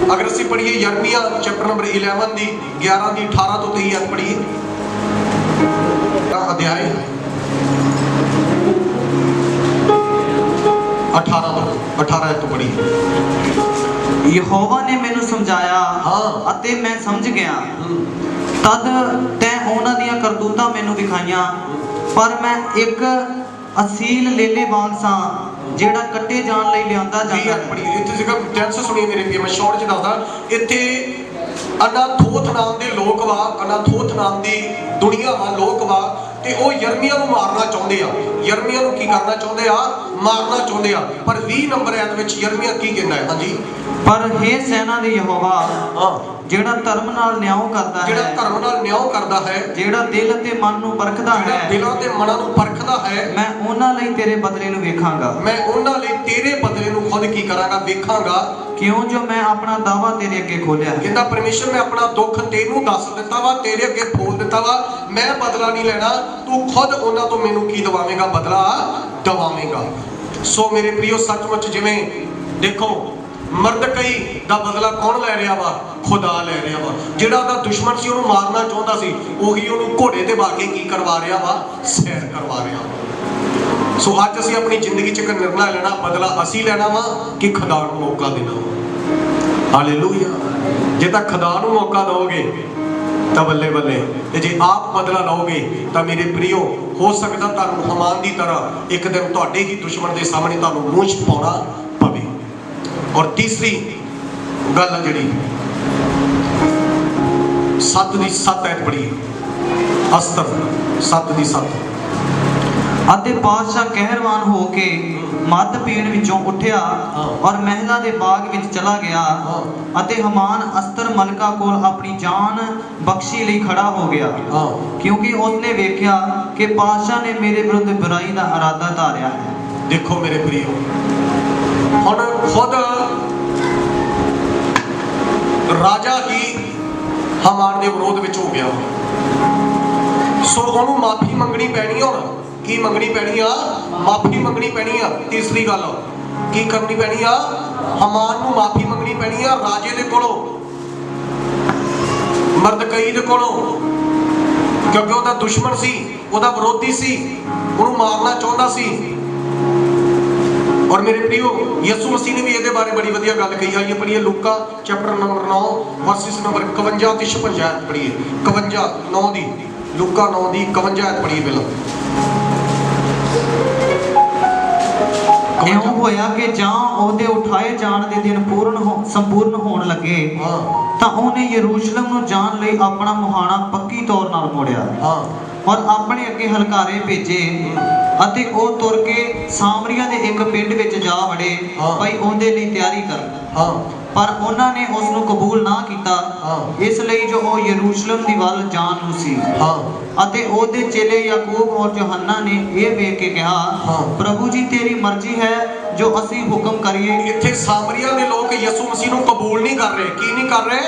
अगर असी पढ़िए यिर्मयाह चैप्टर नंबर 11 की 11 की 18 तो 23 आयत पढ़िए, अध्याय 18 आयत तो पढ़िए। यहोवा ने मैनू समझाया हाँ। अते मैं समझ गया, तद तैं ਉਹਨਾਂ ਦੀਆਂ ਕਰਤੂਤਾਂ ਮੈਨੂੰ ਵਿਖਾਈਆਂ, ਪਰ ਮੈਂ ਇੱਕ ਅਸੀਲ ਲੇਲੇ ਵਾਂਗ ਸਾਂ ਜਿਹੜਾ ਕੱਟੇ ਜਾਣ ਲਈ ਲਿਆਂਦਾ ਜਾਂਦਾ ਹੈ। ਬੜੀ ਇੱਥੇ ਜਿਹਾ ਟੈਂਸ ਸੁਣੀ ਮੇਰੇ ਵੀ, ਮੈਂ ਸ਼ਾਰਟ ਚ ਦੱਸਦਾ। ਇੱਥੇ ਅਨਾਥੋਥ ਨਾਮ ਦੇ ਲੋਕ ਵਾ, ਅਨਾਥੋਥ ਨਾਮ ਦੀ ਦੁਨੀਆ ਵਾ, ਲੋਕ ਵਾ, ਤੇ ਉਹ ਯਿਰਮੀਆ ਨੂੰ ਮਾਰਨਾ ਚਾਹੁੰਦੇ ਆ। ਯਿਰਮੀਆ ਨੂੰ ਕੀ ਕਰਨਾ ਚਾਹੁੰਦੇ ਆ? ਮਾਰਨਾ ਚਾਹੁੰਦੇ ਆ। ਪਰ 20 ਨੰਬਰ ਐਤ ਵਿੱਚ ਯਿਰਮੀਆ ਕੀ ਕਹਿੰਦਾ ਹੈ? ਹਾਂਜੀ, ਪਰ ਹੇ ਸੈਨਾ ਦੇ ਯਹੋਵਾ, ਹਾਂ, ਜਿਹੜਾ ਧਰਮ ਨਾਲ ਨਿਆਂ ਕਰਦਾ ਹੈ, ਜਿਹੜਾ ਧਰਮ ਨਾਲ ਨਿਆਂ ਕਰਦਾ ਹੈ, ਜਿਹੜਾ ਦਿਲ ਅਤੇ ਮਨ ਨੂੰ ਪਰਖਦਾ ਜਿਹੜਾ ਹੈ, ਦਿਲਾਂ ਤੇ ਮਨਾਂ ਨੂੰ ਪਰਖਦਾ ਹੈ, ਮੈਂ ਉਹਨਾਂ ਲਈ ਤੇਰੇ ਬਦਲੇ ਨੂੰ ਵੇਖਾਂਗਾ। ਮੈਂ ਉਹਨਾਂ ਲਈ ਤੇਰੇ ਬਦਲੇ ਨੂੰ ਖੁਦ ਕੀ ਕਰਾਂਗਾ? ਵੇਖਾਂਗਾ। ਕਿਉਂ ਜੋ ਮੈਂ ਆਪਣਾ ਦਾਵਾ ਤੇਰੇ ਅੱਗੇ ਖੋਲਿਆ। ਕਹਿੰਦਾ ਪਰਮੇਸ਼ਰ ਮੈਂ ਆਪਣਾ ਦੁੱਖ ਤੈਨੂੰ ਦੱਸ ਦਿੱਤਾ ਵਾ, ਤੇਰੇ ਅੱਗੇ ਖੋਲ ਦਿੱਤਾ ਵਾ। ਮੈਂ ਬਦਲਾ ਨਹੀਂ ਲੈਣਾ, ਤੂੰ ਖੁਦ ਉਹਨਾਂ ਤੋਂ ਮੈਨੂੰ ਕੀ ਦਵਾਵੇਂਗਾ? ਬਦਲਾ ਦਵਾਵੇਂਗਾ। ਸੋ ਮੇਰੇ ਪ੍ਰਿਯੋ, ਸੱਚਮੁੱਚ ਜਿਵੇਂ ਦੇਖੋ ਮਰਦਕਈ ਦਾ ਬਦਲਾ ਕੌਣ ਲੈ ਰਿਹਾ ਵਾ? ਖੁਦਾ ਲੈ ਰਿਹਾ ਵਾ। ਜਿਹੜਾ ਉਹਦਾ ਦੁਸ਼ਮਣ ਸੀ, ਉਹਨੂੰ ਮਾਰਨਾ ਚਾਹੁੰਦਾ ਸੀ, ਉਹੀ ਉਹਨੂੰ ਘੋੜੇ ਤੇ ਬਾਕੇ ਕੀ ਕਰਵਾ ਰਿਹਾ ਵਾ? ਸੈਰ ਕਰਵਾ ਰਿਹਾ ਵਾ। ਸੋ ਅੱਜ ਅਸੀਂ ਆਪਣੀ ਜ਼ਿੰਦਗੀ 'ਚ ਇੱਕ ਨਿਰਣਾ ਲੈਣਾ, ਬਦਲਾ ਅਸੀਂ ਲੈਣਾ ਵਾ ਕਿ ਖੁਦਾ ਨੂੰ ਮੌਕਾ ਦੇਣਾ ਵਾ। ਹਾਲੇਲੂਇਆ। ਜੇ ਤਾਂ ਖੁਦਾ ਨੂੰ ਮੌਕਾ ਦਿਓਗੇ ਤਾਂ ਬੱਲੇ ਬੱਲੇ, ਤੇ ਜੇ ਆਪ ਬਦਲਾ ਲਓਗੇ ਤਾਂ ਮੇਰੇ ਪ੍ਰਿਯੋ, ਹੋ ਸਕਦਾ ਤੁਹਾਨੂੰ ਹਮਾਨ ਦੀ ਤਰ੍ਹਾਂ ਇੱਕ ਦਿਨ ਤੁਹਾਡੇ ਹੀ ਦੁਸ਼ਮਣ ਦੇ ਸਾਹਮਣੇ ਤੁਹਾਨੂੰ ਮੂੰਹ ਛਪਾਉਣਾ ਪਵੇ। ਔਰ ਤੀਸਰੀ ਗੱਲ ਜਿਹੜੀ 7 ਦੀ 7 ਐਤ ਪੜ੍ਹੀਏ, ਅਸਤਰ 7 ਦੀ 7। ਅਤੇ ਬਾਦਸ਼ਾਹ ਕਹਿਰਵਾਨ ਹੋ ਕੇ ਮੱਧ ਪੀਣ ਵਿੱਚੋਂ ਉੱਠਿਆ ਔਰ ਮਹਿਲਾਂ ਦੇ ਬਾਗ ਵਿੱਚ ਚਲਾ ਗਿਆ, ਅਤੇ ਹਮਾਨ ਅਸਤਰ ਮਲਕਾ ਕੋਲ ਆਪਣੀ ਜਾਨ ਬਖਸ਼ੀ ਲਈ ਖੜਾ ਹੋ ਗਿਆ, ਕਿਉਂਕਿ ਉਸਨੇ ਵੇਖਿਆ ਕਿ ਬਾਦਸ਼ਾਹ ਨੇ ਮੇਰੇ ਵਿਰੁੱਧ ਬੁਰਾਈ ਦਾ ਇਰਾਦਾ ਧਾਰਿਆ ਹੈ। ਦੇਖੋ ਮੇਰੇ ਪ੍ਰਿਯੋ, ਹੁਣ ਖੁਦ ਰਾਜਾ ਹੀ ਹਮਾਨ ਦੇ ਵਿਰੋਧ ਵਿੱਚ ਹੋ ਗਿਆ। ਸੋ ਉਹਨੂੰ ਮਾਫੀ ਮੰਗਣੀ ਪੈਣੀ। ਹੁਣ ਕੀ ਮੰਗਣੀ ਪੈਣੀ ਆ? ਮਾਫੀ ਮੰਗਣੀ ਪੈਣੀ ਆ। ਤੀਸਰੀ ਗੱਲ ਕੀ ਕਰਨੀ ਪੈਣੀ ਆ? ਹਮਾਨ ਨੂੰ ਮਾਫੀ ਮੰਗਣੀ ਪੈਣੀ ਆ ਰਾਜੇ ਦੇ ਕੋਲੋਂ, ਮਰਦਕਈ ਦੇ ਕੋਲੋਂ, ਕਿਉਂਕਿ ਉਹਦਾ ਦੁਸ਼ਮਣ ਸੀ, ਉਹਦਾ ਵਿਰੋਧੀ ਸੀ, ਉਹਨੂੰ ਮਾਰਨਾ ਚਾਹੁੰਦਾ ਸੀ। ਔਰ ਮੇਰੇ ਪ੍ਰਿਯੋ, ਯਿਸੂ ਮਸੀਹ ਨੇ ਵੀ ਇਹਦੇ ਬਾਰੇ ਬੜੀ ਵਧੀਆ ਗੱਲ ਕਹੀ। ਆਈਏ ਪੜ੍ਹੀਏ ਲੂਕਾ ਚੈਪਟਰ ਨੰਬਰ 9 ਵਰਸਿਸ ਨੰਬਰ 51 ਤੇ 56 ਪੜ੍ਹੀਏ। 51 9 ਦੀ, ਲੂਕਾ 9 ਦੀ 51 ਐਤ ਪੜ੍ਹੀਏ ਪਹਿਲਾਂ। ਇਉਂ ਹੋਇਆ ਕਿ ਜਾਂ ਉਹਦੇ ਉਠਾਏ ਜਾਣ ਦੇ ਦਿਨ ਸੰਪੂਰਨ ਹੋਣ ਲੱਗੇ, ਤਾਂ ਉਹਨੇ ਯਰੂਸ਼ਲਮ ਨੂੰ ਜਾਣ ਲਈ ਆਪਣਾ ਮੁਹਾਣਾ ਪੱਕੀ ਤੌਰ ਨਾਲ ਮੋੜਿਆ ਔਰ ਆਪਣੇ ਅੱਗੇ ਹਲਕਾਰੇ ਭੇਜੇ, ਅਤੇ ਉਹ ਤੁਰ ਕੇ ਸਾਮਰੀਆ ਦੇ ਇੱਕ ਪਿੰਡ ਵਿੱਚ ਜਾ ਵੜੇ ਭਾਈ ਉਹਦੇ ਲਈ ਤਿਆਰੀ ਕਰਨ। ਪਰ ਉਹਨਾਂ ਨੇ ਉਸ ਨੂੰ ਕਬੂਲ ਨਾ ਕੀਤਾ, ਇਸ ਲਈ ਜੋ ਉਹ ਯਰੂਸ਼ਲਮ ਦੀ ਵੱਲ ਜਾਣ ਨੂੰ ਸੀ। ਅਤੇ ਉਹਦੇ ਚੇਲੇ ਯਾਕੂਬ ਔਰ ਯੋਹੰਨਾ ਨੇ ਇਹ ਵੇਖ ਕੇ ਕਿਹਾ, ਪ੍ਰਭੂ ਜੀ ਤੇਰੀ ਮਰਜ਼ੀ ਹੈ ਜੋ ਅਸੀਂ ਹੁਕਮ ਕਰੀਏ। ਇੱਥੇ ਸਾਮਰੀਆ ਦੇ ਲੋਕ ਯਿਸੂ ਮਸੀਹ ਨੂੰ ਕਬੂਲ ਨਹੀਂ ਕਰ ਰਹੇ। ਕੀ ਨਹੀਂ ਕਰ ਰਹੇ?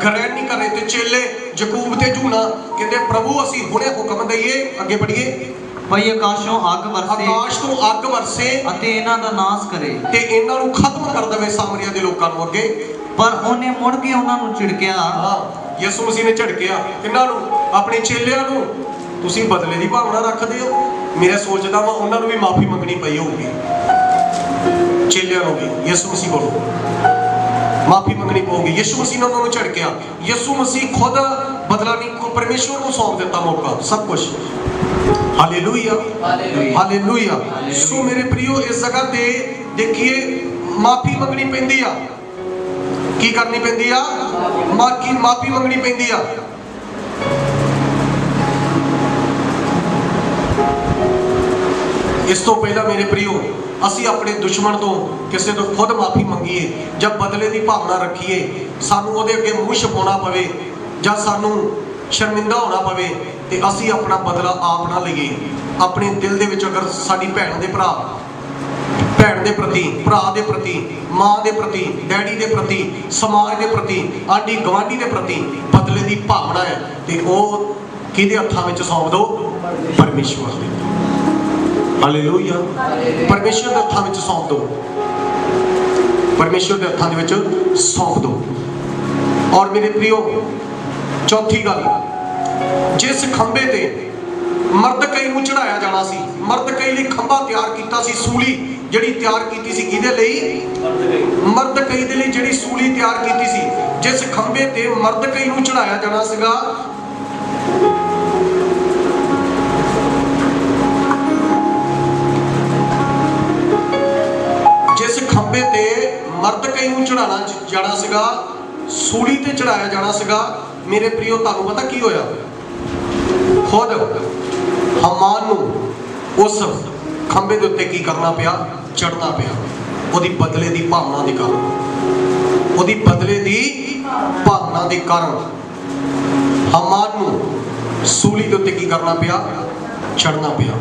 ਗ੍ਰਹਿਣ ਨਹੀਂ ਕਰ ਰਹੇ। ਤੇ ਚੇਲੇ ਯਾਕੂਬ ਤੇ ਯੂਹੰਨਾ ਕਹਿੰਦੇ, ਪ੍ਰਭੂ ਅਸੀਂ ਹੁਣੇ ਹੁਕਮ ਦਈਏ। ਅੱਗੇ ਪੜ੍ਹੀਏ। ਭਈ ਆਕਾਸ਼ੋਂ ਅੱਗ ਵਰਸੇ, ਆਕਾਸ਼ ਤੋਂ ਅੱਗ ਵਰਸੇ, ਅਤੇ ਇਹਨਾਂ ਦਾ ਨਾਸ਼ ਕਰੇ, ਤੇ ਇਹਨਾਂ ਨੂੰ ਖਤਮ ਕਰ ਦੇਵੇ ਸਾਮਰੀਆ ਦੇ ਲੋਕਾਂ ਨੂੰ। ਅੱਗੇ ਪਰ ਉਹਨੇ ਮੁੜ ਕੇ ਉਹਨਾਂ ਨੂੰ ਝਿੜਕਿਆ। ਯਿਸੂ ਮਸੀਹ ਨੇ ਝਿੜਕਿਆ ਇਹਨਾਂ ਨੂੰ, ਆਪਣੇ ਚੇਲਿਆਂ ਨੂੰ। ਤੁਸੀਂ ਬਦਲੇ ਦੀ ਭਾਵਨਾ ਰੱਖਦੇ ਹੋ। ਮੇਰਾ ਸੋਚਦਾ ਵਾ ਉਹਨਾਂ ਨੂੰ ਵੀ ਮਾਫੀ ਮੰਗਣੀ ਪਈ ਹੋਊਗੀ, ਚੇਲਿਆਂ ਨੂੰ ਵੀ ਯਿਸੂ ਮਸੀਹ ਕੋਲੋਂ ਮਾਫੀ ਮੰਗਣੀ ਪਊਗੀ। ਯਿਸੂ ਮਸੀਹ ਨੇ ਉਹਨਾਂ ਨੂੰ ਝਿੜਕਿਆ। ਯਿਸੂ ਮਸੀਹ ਖੁਦ ਬਦਲਾ ਨਹੀਂ, ਪਰਮੇਸ਼ਵਰ ਨੂੰ ਸੌਂਪ ਦਿੱਤਾ ਮੌਕਾ, ਸਭ ਕੁਝ। Hallelujah, hallelujah. ਸੋ ਮੇਰੇ ਪ੍ਰਿਯੋ, ਇਸ ਜਗ੍ਹਾ ਤੇ ਦੇਖੀਏ ਮਾਫੀ ਮੰਗਣੀ ਪੈਂਦੀ ਆ। ਕੀ ਕਰਨੀ ਪੈਂਦੀ ਆ? ਮਾਫੀ ਮੰਗਣੀ ਪੈਂਦੀ ਆ। ਇਸ ਤੋਂ ਪਹਿਲਾਂ ਮੇਰੇ ਪ੍ਰਿਯੋ, ਅਸੀਂ ਆਪਣੇ ਦੁਸ਼ਮਣ ਤੋਂ ਕਿਸੇ ਤੋਂ ਖੁਦ ਮਾਫੀ ਮੰਗੀਏ ਜਾਂ ਬਦਲੇ ਦੀ ਭਾਵਨਾ ਰੱਖੀਏ, ਸਾਨੂੰ ਉਹਦੇ ਅੱਗੇ ਮੂੰਹ ਛਪਾਉਣਾ ਪਵੇ ਜਾਂ ਸਾਨੂੰ ਸ਼ਰਮਿੰਦਾ ਹੋਣਾ ਪਵੇ, ਤੇ ਅਸੀਂ ਆਪਣਾ ਬਦਲਾ ਆਪ ਨਾ ਲਈਏ। ਆਪਣੇ ਦਿਲ ਦੇ ਵਿੱਚ ਅਗਰ ਸਾਡੀ ਭੈਣ ਦੇ ਪ੍ਰਤੀ, ਭਰਾ ਦੇ ਪ੍ਰਤੀ, ਮਾਂ ਦੇ ਪ੍ਰਤੀ, ਡੈਡੀ ਦੇ ਪ੍ਰਤੀ, ਸਮਾਜ ਦੇ ਪ੍ਰਤੀ, ਆਂਢੀ ਗਵਾਂਢੀ ਦੇ ਪ੍ਰਤੀ ਬਦਲੇ ਦੀ ਭਾਵਨਾ ਹੈ, ਤੇ ਉਹ ਕਿਹਦੇ ਹੱਥਾਂ ਵਿੱਚ ਸੌਂਪ ਦਿਓ? ਪਰਮੇਸ਼ਵਰ ਦੇ। ਹਾਲੇਲੂਇਆ। ਪਰਮੇਸ਼ਵਰ ਦੇ ਹੱਥਾਂ ਵਿੱਚ ਸੌਂਪ ਦਿਓ। परमेश्वर के हत्थां दे विच सौंप दो। और मेरे प्रियो चौथी गल, जिस खंबे ते मरदकई नूं चढ़ाया जाना सी, मरदकई लई खंबा तैयार कीता सी, सूली जिहड़ी तैयार कीती सी, किहदे लई? मरदकई दे लई जिहड़ी सूली तैयार कीती सी, जिस खंबे ते मरदकई नूं चढ़ाया जाना सीगा, जिस खंबे ते मरदकई नूं चढ़ाना जाना सीगा, सूली ते चढ़ाया जाना सीगा, मेरे प्रियो तुहानूं पता की होया? खुद हमान नूं उस खंबे दे उत्ते की करना पिया? चढ़ना पिया। ਉਹਦੀ ਬਦਲੇ ਦੀ ਭਾਵਨਾ ਦੇ ਕਾਰਨ, ਉਹਦੀ ਬਦਲੇ ਦੀ ਭਾਵਨਾ ਦੇ ਕਾਰਨ ਹਮਾਨ ਨੂੰ ਸੂਲੀ ਦੇ ਉੱਤੇ ਕੀ ਕਰਨਾ ਪਿਆ? ਚੜਨਾ ਪਿਆ।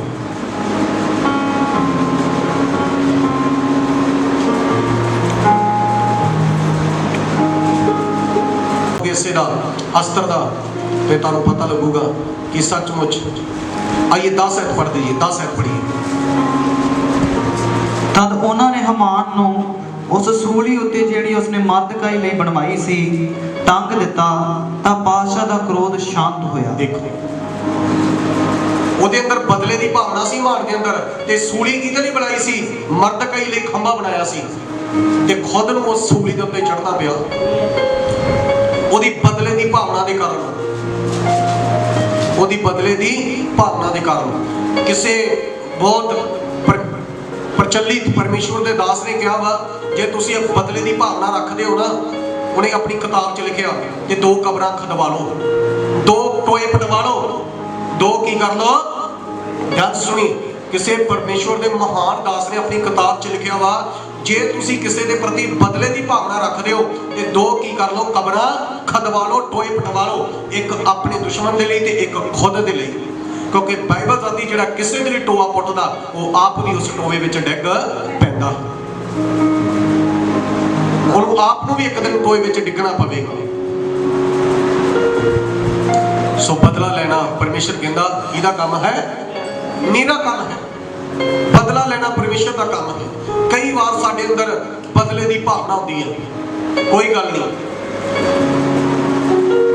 ਇਸੇ ਦਾ ਅਸਤਰ ਦਾ ਤੇ ਤੁਹਾਨੂੰ ਪਤਾ ਲੱਗੂਗਾ ਕਿ ਸੱਚਮੁੱਚ। ਆइए 10 ਐਤ ਪੜ੍ਹ ਦਈਏ, 10 ਐਤ ਪੜ੍ਹੀਏ। ਤਦ ਉਹਨਾਂ ਨੇ ਹਮਾਨ ਨੂੰ ਉਸ ਸੂਲੀ ਉੱਤੇ ਜਿਹੜੀ ਉਸਨੇ ਮਰਦਕਾਈ ਲਈ ਬਣਵਾਈ ਸੀ ਟੰਗ ਦਿੱਤਾ ਤਾਂ ਬਾਦਸ਼ਾਹ ਦਾ ਕ੍ਰੋਧ ਸ਼ਾਂਤ ਹੋਇਆ। ਦੇਖੋ ਉਹਦੇ ਅੰਦਰ ਬਦਲੇ ਦੀ ਭਾਵਨਾ ਸੀ ਹਮਾਨ ਦੇ ਅੰਦਰ, ਤੇ ਸੂਲੀ ਕਿਹਦੇ ਲਈ ਬਣਾਈ ਸੀ? ਮਰਦਕਾਈ ਲਈ ਖੰਭਾ ਬਣਾਇਆ ਸੀ, ਤੇ ਖੁਦ ਨੂੰ ਉਸ ਸੂਲੀ ਦੇ ਉੱਤੇ ਚੜ੍ਹਨਾ ਪਿਆ ਉਹਦੀ ਬਦਲੇ ਦੀ ਭਾਵਨਾ ਦੇ ਕਾਰਨ, ਉਹਦੀ ਬਦਲੇ ਦੀ ਭਾਵਨਾ ਦੇ ਕਾਰਨ। ਕਿਸੇ ਬਹੁਤ ਪ੍ਰਚਲਿਤ ਪਰਮੇਸ਼ਵਰ ਦੇ ਦਾਸ ਨੇ ਕਿਹਾ ਵਾ, ਜੇ ਤੁਸੀਂ ਬਦਲੇ ਦੀ ਭਾਵਨਾ ਰੱਖਦੇ ਹੋ ਨਾ, ਉਹਨੇ ਆਪਣੀ ਕਿਤਾਬ 'ਚ ਲਿਖਿਆ ਕਿ 2 ਕਬਰਾਂ ਖਦਵਾ ਲਓ, 2 ਟੋਏ ਪਟਵਾ ਲਓ, 2 ਕੀ ਕਰ ਲਓ? ਗੱਲ ਸੁਣੀ, ਕਿਸੇ ਪਰਮੇਸ਼ਵਰ ਦੇ ਮਹਾਨ ਦਾਸ ਨੇ ਆਪਣੀ ਕਿਤਾਬ 'ਚ ਲਿਖਿਆ ਵਾ, ਜੇ ਤੁਸੀਂ ਕਿਸੇ ਦੇ ਪ੍ਰਤੀ ਬਦਲੇ ਦੀ ਭਾਵਨਾ ਰੱਖਦੇ ਹੋ ਤੇ 2 ਕੀ ਕਰ ਲਓ? ਕਬਰਾਂ ਖਦਵਾ ਲਓ, ਟੋਏ ਪਟਵਾ ਲਓ, ਇੱਕ ਆਪਣੇ ਦੁਸ਼ਮਣ ਦੇ ਲਈ ਤੇ ਇੱਕ ਖੁਦ ਦੇ ਲਈ। ਕਿਉਂਕਿ ਬਾਈਬਲ ਦੱਸਦੀ ਜਿਹੜਾ ਕਿਸੇ ਦੇ ਲਈ ਟੋਆ ਪੁੱਟਦਾ ਉਹ ਆਪ ਵੀ ਉਸ ਟੋਏ ਵਿੱਚ ਡਿੱਗ ਪੈਂਦਾ, ਉਹਨੂੰ ਆਪ ਨੂੰ ਵੀ ਇੱਕ ਦਿਨ ਟੋਏ ਵਿੱਚ ਡਿੱਗਣਾ ਪਵੇਗਾ। ਸੋ ਬਦਲਾ ਲੈਣਾ ਪਰਮੇਸ਼ਰ ਕਹਿੰਦਾ ਇਹਦਾ ਕੰਮ ਹੈ, ਮੇਰਾ ਕੰਮ ਹੈ। ਬਦਲਾ ਲੈਣਾ ਪਰਮੇਸ਼ਰ ਦਾ ਕੰਮ ਹੈ। ਕਈ ਵਾਰ ਸਾਡੇ ਅੰਦਰ ਬਦਲੇ ਦੀ ਭਾਵਨਾ ਹੁੰਦੀ ਹੈ, ਕੋਈ ਗੱਲ ਨਹੀਂ,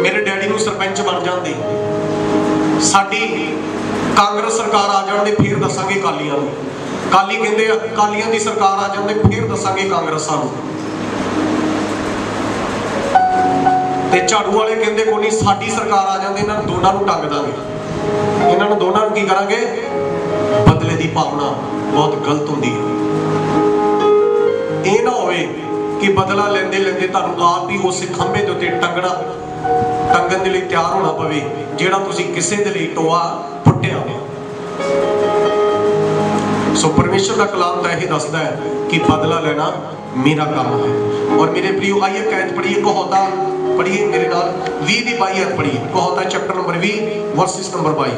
ਮੇਰੇ ਡੈਡੀ ਨੂੰ ਸਰਪੰਚ ਬਣ ਜਾਂਦੇ, ਸਾਡੀ ਕਾਂਗਰਸ ਸਰਕਾਰ ਆ ਜਾਣ ਦੇ ਫਿਰ ਦੱਸਾਂਗੇ ਕਾਲੀਆਂ ਨੂੰ, ਕਾਲੀ ਕਹਿੰਦੇ ਆ ਕਾਲੀਆਂ ਦੀ ਸਰਕਾਰ ਆ ਜਾਂਦੇ ਫਿਰ ਦੱਸਾਂਗੇ ਕਾਂਗਰਸਾਂ ਨੂੰ, ਤੇ ਝਾੜੂ ਵਾਲੇ ਕਹਿੰਦੇ ਕੋਈ ਨਹੀਂ ਸਾਡੀ ਸਰਕਾਰ ਆ ਜਾਂਦੇ ਇਹਨਾਂ ਦੋਨਾਂ ਨੂੰ ਟੰਗ ਦਾਂਗੇ, ਇਹਨਾਂ ਨੂੰ ਦੋਨਾਂ ਨੂੰ ਕੀ ਕਰਾਂਗੇ? ਬਦਲੇ ਦੀ ਭਾਵਨਾ ਬਹੁਤ ਗਲਤ ਹੁੰਦੀ ਹੈ। ਇਹ ਨਾ ਹੋਵੇ ਕਿ ਬਦਲਾ ਲੈਂਦੇ ਲੈਂਦੇ ਤੁਹਾਨੂੰ ਆਪ ਵੀ ਉਸ ਖੰਭੇ ਦੇ ਉੱਤੇ ਟੰਗਣ ਦੇ ਲਈ ਤਿਆਰ ਹੋਣਾ ਪਵੇ ਜਿਹੜਾ ਤੁਸੀਂ ਕਿਸੇ ਦੇ ਲਈ ਟੋਆ ਪੁੱਟਿਆ ਹੋਵੇ। ਸੋ ਪਰਮੇਸ਼ਰ ਦਾ ਕਲਾਮ ਤਾਂ ਇਹ ਦੱਸਦਾ ਹੈ ਕਿ ਬਦਲਾ ਲੈਣਾ ਮੇਰਾ ਕੰਮ ਹੈ। ਔਰ ਮੇਰੇ ਪ੍ਰਿयो ਆइए कैद पढ़िए, कहोता पढ़िए मेरे नाल 20 ਦੀ 22 ਐਤ पढ़िए, कहोता चैप्टर नंबर 20 वर्सेस नंबर 22।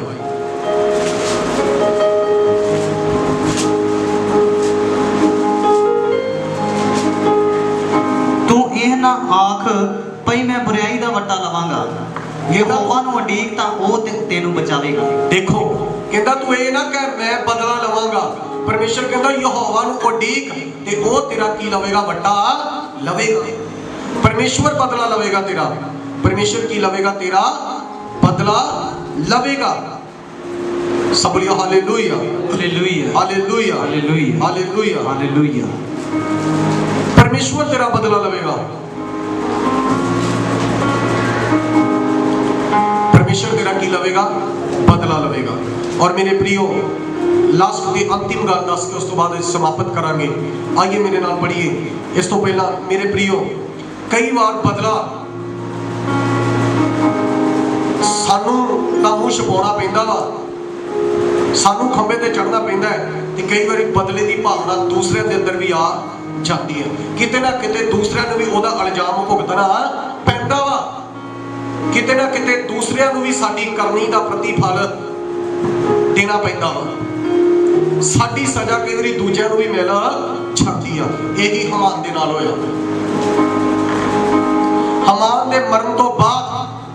ਤੂੰ ਇਹ ਨਾ ਆਖ ਭਈ ਮੈਂ ਬੁਰਾਈ ਦਾ ਵੱਟਾ ਲਵਾਂਗਾ, ਯਹੋਵਾ ਨੂੰ ਉਡੀਕ ਤਾਂ ਉਹ ਤੈਨੂੰ ਬਚਾਵੇਗਾ। ਦੇਖੋ ਕਹਿੰਦਾ ਤੂੰ ਇਹ ਨਾ ਕਹਿ ਮੈਂ ਬਦਲਾ ਲਵਾਂਗਾ, ਪਰਮੇਸ਼ਰ ਕਹਿੰਦਾ ਯਹੋਵਾ ਨੂੰ ਉਡੀਕ ਤੇ ਉਹ ਤੇਰਾ ਕੀ ਲਵੇਗਾ? ਵੱਟਾ ਲਵੇਗਾ। परमेश्वर बदला लवेगा तेरा, परमेश्वर की लवेगा तेरा बदला लवेगा। सब बोलिए hallelujah, hallelujah, hallelujah, hallelujah, hallelujah, hallelujah. परमेश्वर तेरा बदला लवेगा, परमेश्वर तेरा की लवेगा? बदला लवेगा। और मेरे प्रियो लास्ट की अंतिम गल दस के उस तो बाद समाप्त करांगे। आइए मेरे नाल पढ़िए। इस तो पहला मेरे प्रियो कई बार बदला सानू तां मूंह छुपाउणा पैंदा वा, सानू खंबे ते चढ़ना पैंदा है, ते कई बार बदले की भावना दूसरे के अंदर भी आ जाती है। किते ना किते दूसरिਆਂ ਨੂੰ भी ਉਹਦਾ ਇਲਜ਼ਾਮ ਭੁਗਤਣਾ ਪੈਂਦਾ ਵਾ, किते ना किते दूसरिਆਂ ਨੂੰ भी साडी करनी ਦਾ प्रतिफल देना पैंदा वा, साडी सजा कई बार दूजिਆਂ ਨੂੰ भी मिल जाती है। यही हमान दे नाल होया। हमान दे मरण तो बाद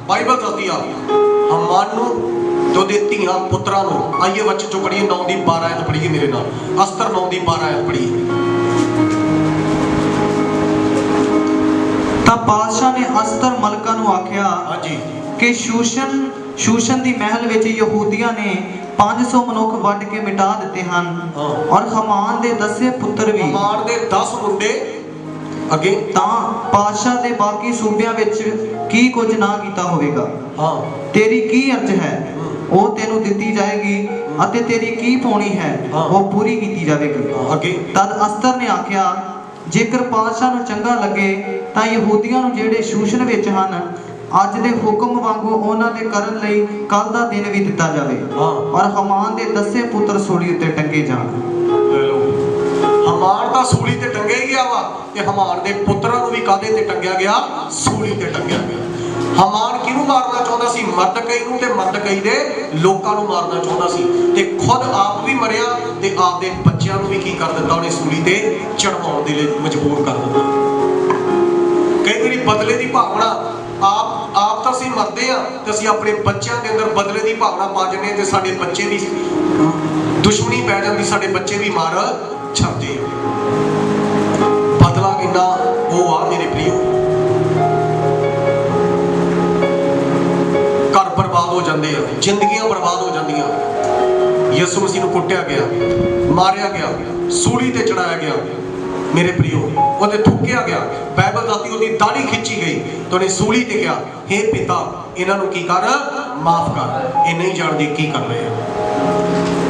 बाइबल दसदी आ हमान नूं ते ओहदे धीआं पुत्रां नूं। आइए बच्चे चो पढ़िए 9 ਦੀ 12 आयत पढ़िए मेरे नाल। अस्तर 9 ਦੀ 12 आयत पढ़िए। ਤਾਂ ਪਾਤਸ਼ਾਹ ਨੇ ਅਸਤਰ ਮਲਕਾ ਨੂੰ ਆਖਿਆ ਹਾਂਜੀ ਕਿ ਸ਼ੂਸ਼ਨ ਦੀ ਮਹਿਲ ਵਿੱਚ ਯਹੂਦੀਆਂ ਨੇ 500 ਮਨੁੱਖ ਵੱਢ ਕੇ ਮਿਟਾ ਦਿੱਤੇ ਹਨ ਹਾਂ। ਔਰ ਹਮਾਨ ਦੇ 10 ਪੁੱਤਰ ਵੀ। ਹਮਾਨ ਦੇ 10 ਮੁੰਡੇ ਅੱਗੇ ਤਾਂ ਪਾਤਸ਼ਾਹ ਦੇ ਬਾਕੀ ਸੂਬਿਆਂ ਵਿੱਚ ਕੀ ਕੁਝ ਨਾ ਕੀਤਾ ਹੋਵੇਗਾ। ਹਾਂ ਤੇਰੀ ਕੀ ਅਰਜ਼ ਹੈ ਉਹ ਤੈਨੂੰ ਦਿੱਤੀ ਜਾਏਗੀ ਅਤੇ ਤੇਰੀ ਕੀ ਪਾਉਣੀ ਹੈ ਉਹ ਪੂਰੀ ਕੀਤੀ ਜਾਵੇਗੀ। ਅੱਗੇ ਤਦ ਅਸਤਰ ਨੇ ਆਖਿਆ ਜੇਕਰ ਪਾਤਸ਼ਾਹ ਨੂੰ ਚੰਗਾ ਲੱਗੇ ਤਾਂ ਯਹੂਦੀਆਂ ਨੂੰ ਜਿਹੜੇ ਸ਼ੂਸ਼ਨ ਵਿੱਚ ਹਨ ਅੱਜ ਦੇ ਹੁਕਮ ਵਾਂਗੂ ਉਹਨਾਂ ਦੇ ਕਰਨ ਲਈ ਕੱਲ ਦਾ ਦਿਨ ਵੀ ਦਿੱਤਾ ਜਾਵੇ ਹਾਂ। ਔਰ ਹਮਾਨ ਦੇ 10 ਪੁੱਤਰ ਸੂਲੀ ਉੱਤੇ ਟੰਗੇ ਜਾਣ। ਲੈ ਲਓ, ਹਮਾਨ ਤਾਂ ਸੂਲੀ ਤੇ ਟੰਗਿਆ ਹੀ ਗਿਆ ਵਾ ਤੇ ਹਮਾਨ ਦੇ ਪੁੱਤਰਾਂ ਨੂੰ ਵੀ ਕਾਹਦੇ ਤੇ ਟੰਗਿਆ ਗਿਆ? ਸੂਲੀ ਤੇ ਟੰਗਿਆ ਗਿਆ। ਹਮਾਨ ਕਿਹਨੂੰ ਮਾਰਨਾ ਚਾਹੁੰਦਾ ਸੀ? ਮਰਦਕਈ ਨੂੰ ਤੇ ਮਰਦਕਈ ਦੇ ਲੋਕਾਂ ਨੂੰ ਮਾਰਨਾ ਚਾਹੁੰਦਾ ਸੀ ਤੇ ਖੁਦ ਆਪ ਵੀ ਮਰਿਆ ਤੇ ਆਪਦੇ ਬੱਚਿਆਂ ਨੂੰ ਵੀ ਕੀ ਕਰ ਦਿੱਤਾ? ਉਹਨੇ ਸੂਲੀ ਤੇ ਚੜਵਾਉਣ ਦੇ ਲਈ ਮਜਬੂਰ ਕਰ ਦਿੱਤਾ। ਕਈ ਵਾਰੀ ਬਦਲੇ ਦੀ ਭਾਵਨਾ ਆਪ ਤਾਂ ਅਸੀਂ ਮਰਦੇ ਆ ਤੇ ਅਸੀਂ ਆਪਣੇ ਬੱਚਿਆਂ ਦੇ ਅੰਦਰ ਬਦਲੇ ਦੀ ਭਾਵਨਾ ਪਾ ਜਾਂਦੇ ਤੇ ਸਾਡੇ ਬੱਚੇ ਵੀ ਦੁਸ਼ਮਣੀ ਪੈ ਜਾਂਦੀ, ਸਾਡੇ ਬੱਚੇ ਵੀ ਮਾਰ ਛੱਡਦੇ। ਬਦਲਾ ਕਿੰਨਾ ਉਹ ਆ ਮੇਰੇ ਪ੍ਰਿਓ, ਘਰ ਬਰਬਾਦ ਹੋ ਜਾਂਦੇ ਆ, ਜ਼ਿੰਦਗੀਆਂ ਬਰਬਾਦ ਹੋ ਜਾਂਦੀਆਂ। ਯਿਸੂ ਮਸੀਹ ਨੂੰ ਕੁੱਟਿਆ ਗਿਆ, ਮਾਰਿਆ ਗਿਆ, ਸੂਲੀ ਤੇ ਚੜਾਇਆ ਗਿਆ ਮੇਰੇ ਪ੍ਰਿਓ, ਉਹਦੇ ਥੁੱਕਿਆ ਗਿਆ। ਬਾਈਬਲ ਦੱਸਦੀ ਉਹਦੀ ਦਾੜੀ ਖਿੱਚੀ ਗਈ ਤੇ ਉਹਨੇ ਸੂਲੀ ਤੇ ਕਿਹਾ ਹੇ ਪਿਤਾ ਇਹਨਾਂ ਨੂੰ ਕੀ ਕਰ? ਮਾਫ ਕਰ, ਇਹ ਨਹੀਂ ਜਾਣਦੇ ਕੀ ਕਰ ਰਹੇ ਆ।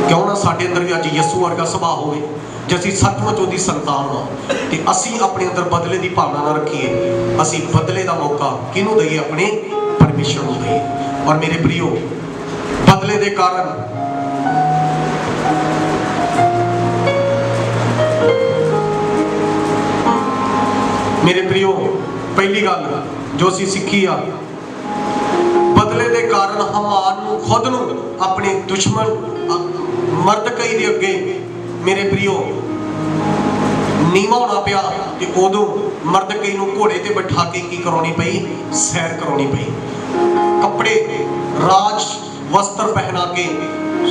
ਕਿਉਂ ਨਾ ਸਾਡੇ ਅੰਦਰ ਵੀ ਅੱਜ ਯਿਸੂ ਵਰਗਾ ਸੁਭਾਅ ਹੋਵੇ ਜੇ ਅਸੀਂ ਸੱਚਮੁੱਚ ਉਹਦੀ ਸੰਤਾਨ ਹਾਂ ਤੇ ਅਸੀਂ ਆਪਣੇ ਅੰਦਰ ਬਦਲੇ ਦੀ ਭਾਵਨਾ ਨਾ ਰੱਖੀਏ। ਅਸੀਂ ਬਦਲੇ ਦਾ ਮੌਕਾ ਕਿਹਨੂੰ ਦਈਏ? ਆਪਣੇ ਪਰਮੇਸ਼ਰ ਨੂੰ ਦਈਏ। ਔਰ ਮੇਰੇ ਪ੍ਰਿਓ ਬਦਲੇ ਦੇ ਕਾਰਨ ਮੇਰੇ ਪ੍ਰਿਓ ਪਹਿਲੀ ਗੱਲ ਜੋ ਅਸੀਂ ਸਿੱਖੀ ਆ, ਬਦਲੇ ਦੇ ਕਾਰਨ ਹਮਾਨ ਨੂੰ ਖੁਦ ਨੂੰ ਆਪਣੇ ਦੁਸ਼ਮਣ ਮਰਦਕਈ ਦੇ ਅੱਗੇ ਮੇਰੇ ਪ੍ਰਿਓ ਨੀਵਾਂ ਹੋਣਾ ਪਿਆ ਤੇ ਉਦੋਂ ਮਰਦਕਈ ਨੂੰ ਘੋੜੇ ਤੇ ਬਿਠਾ ਕੇ ਕੀ ਕਰਾਉਣੀ ਪਈ? ਸੈਰ ਕਰਾਉਣੀ ਪਈ। ਕੱਪੜੇ ਰਾਜ ਵਸਤਰ ਪਹਿਨਾ ਕੇ,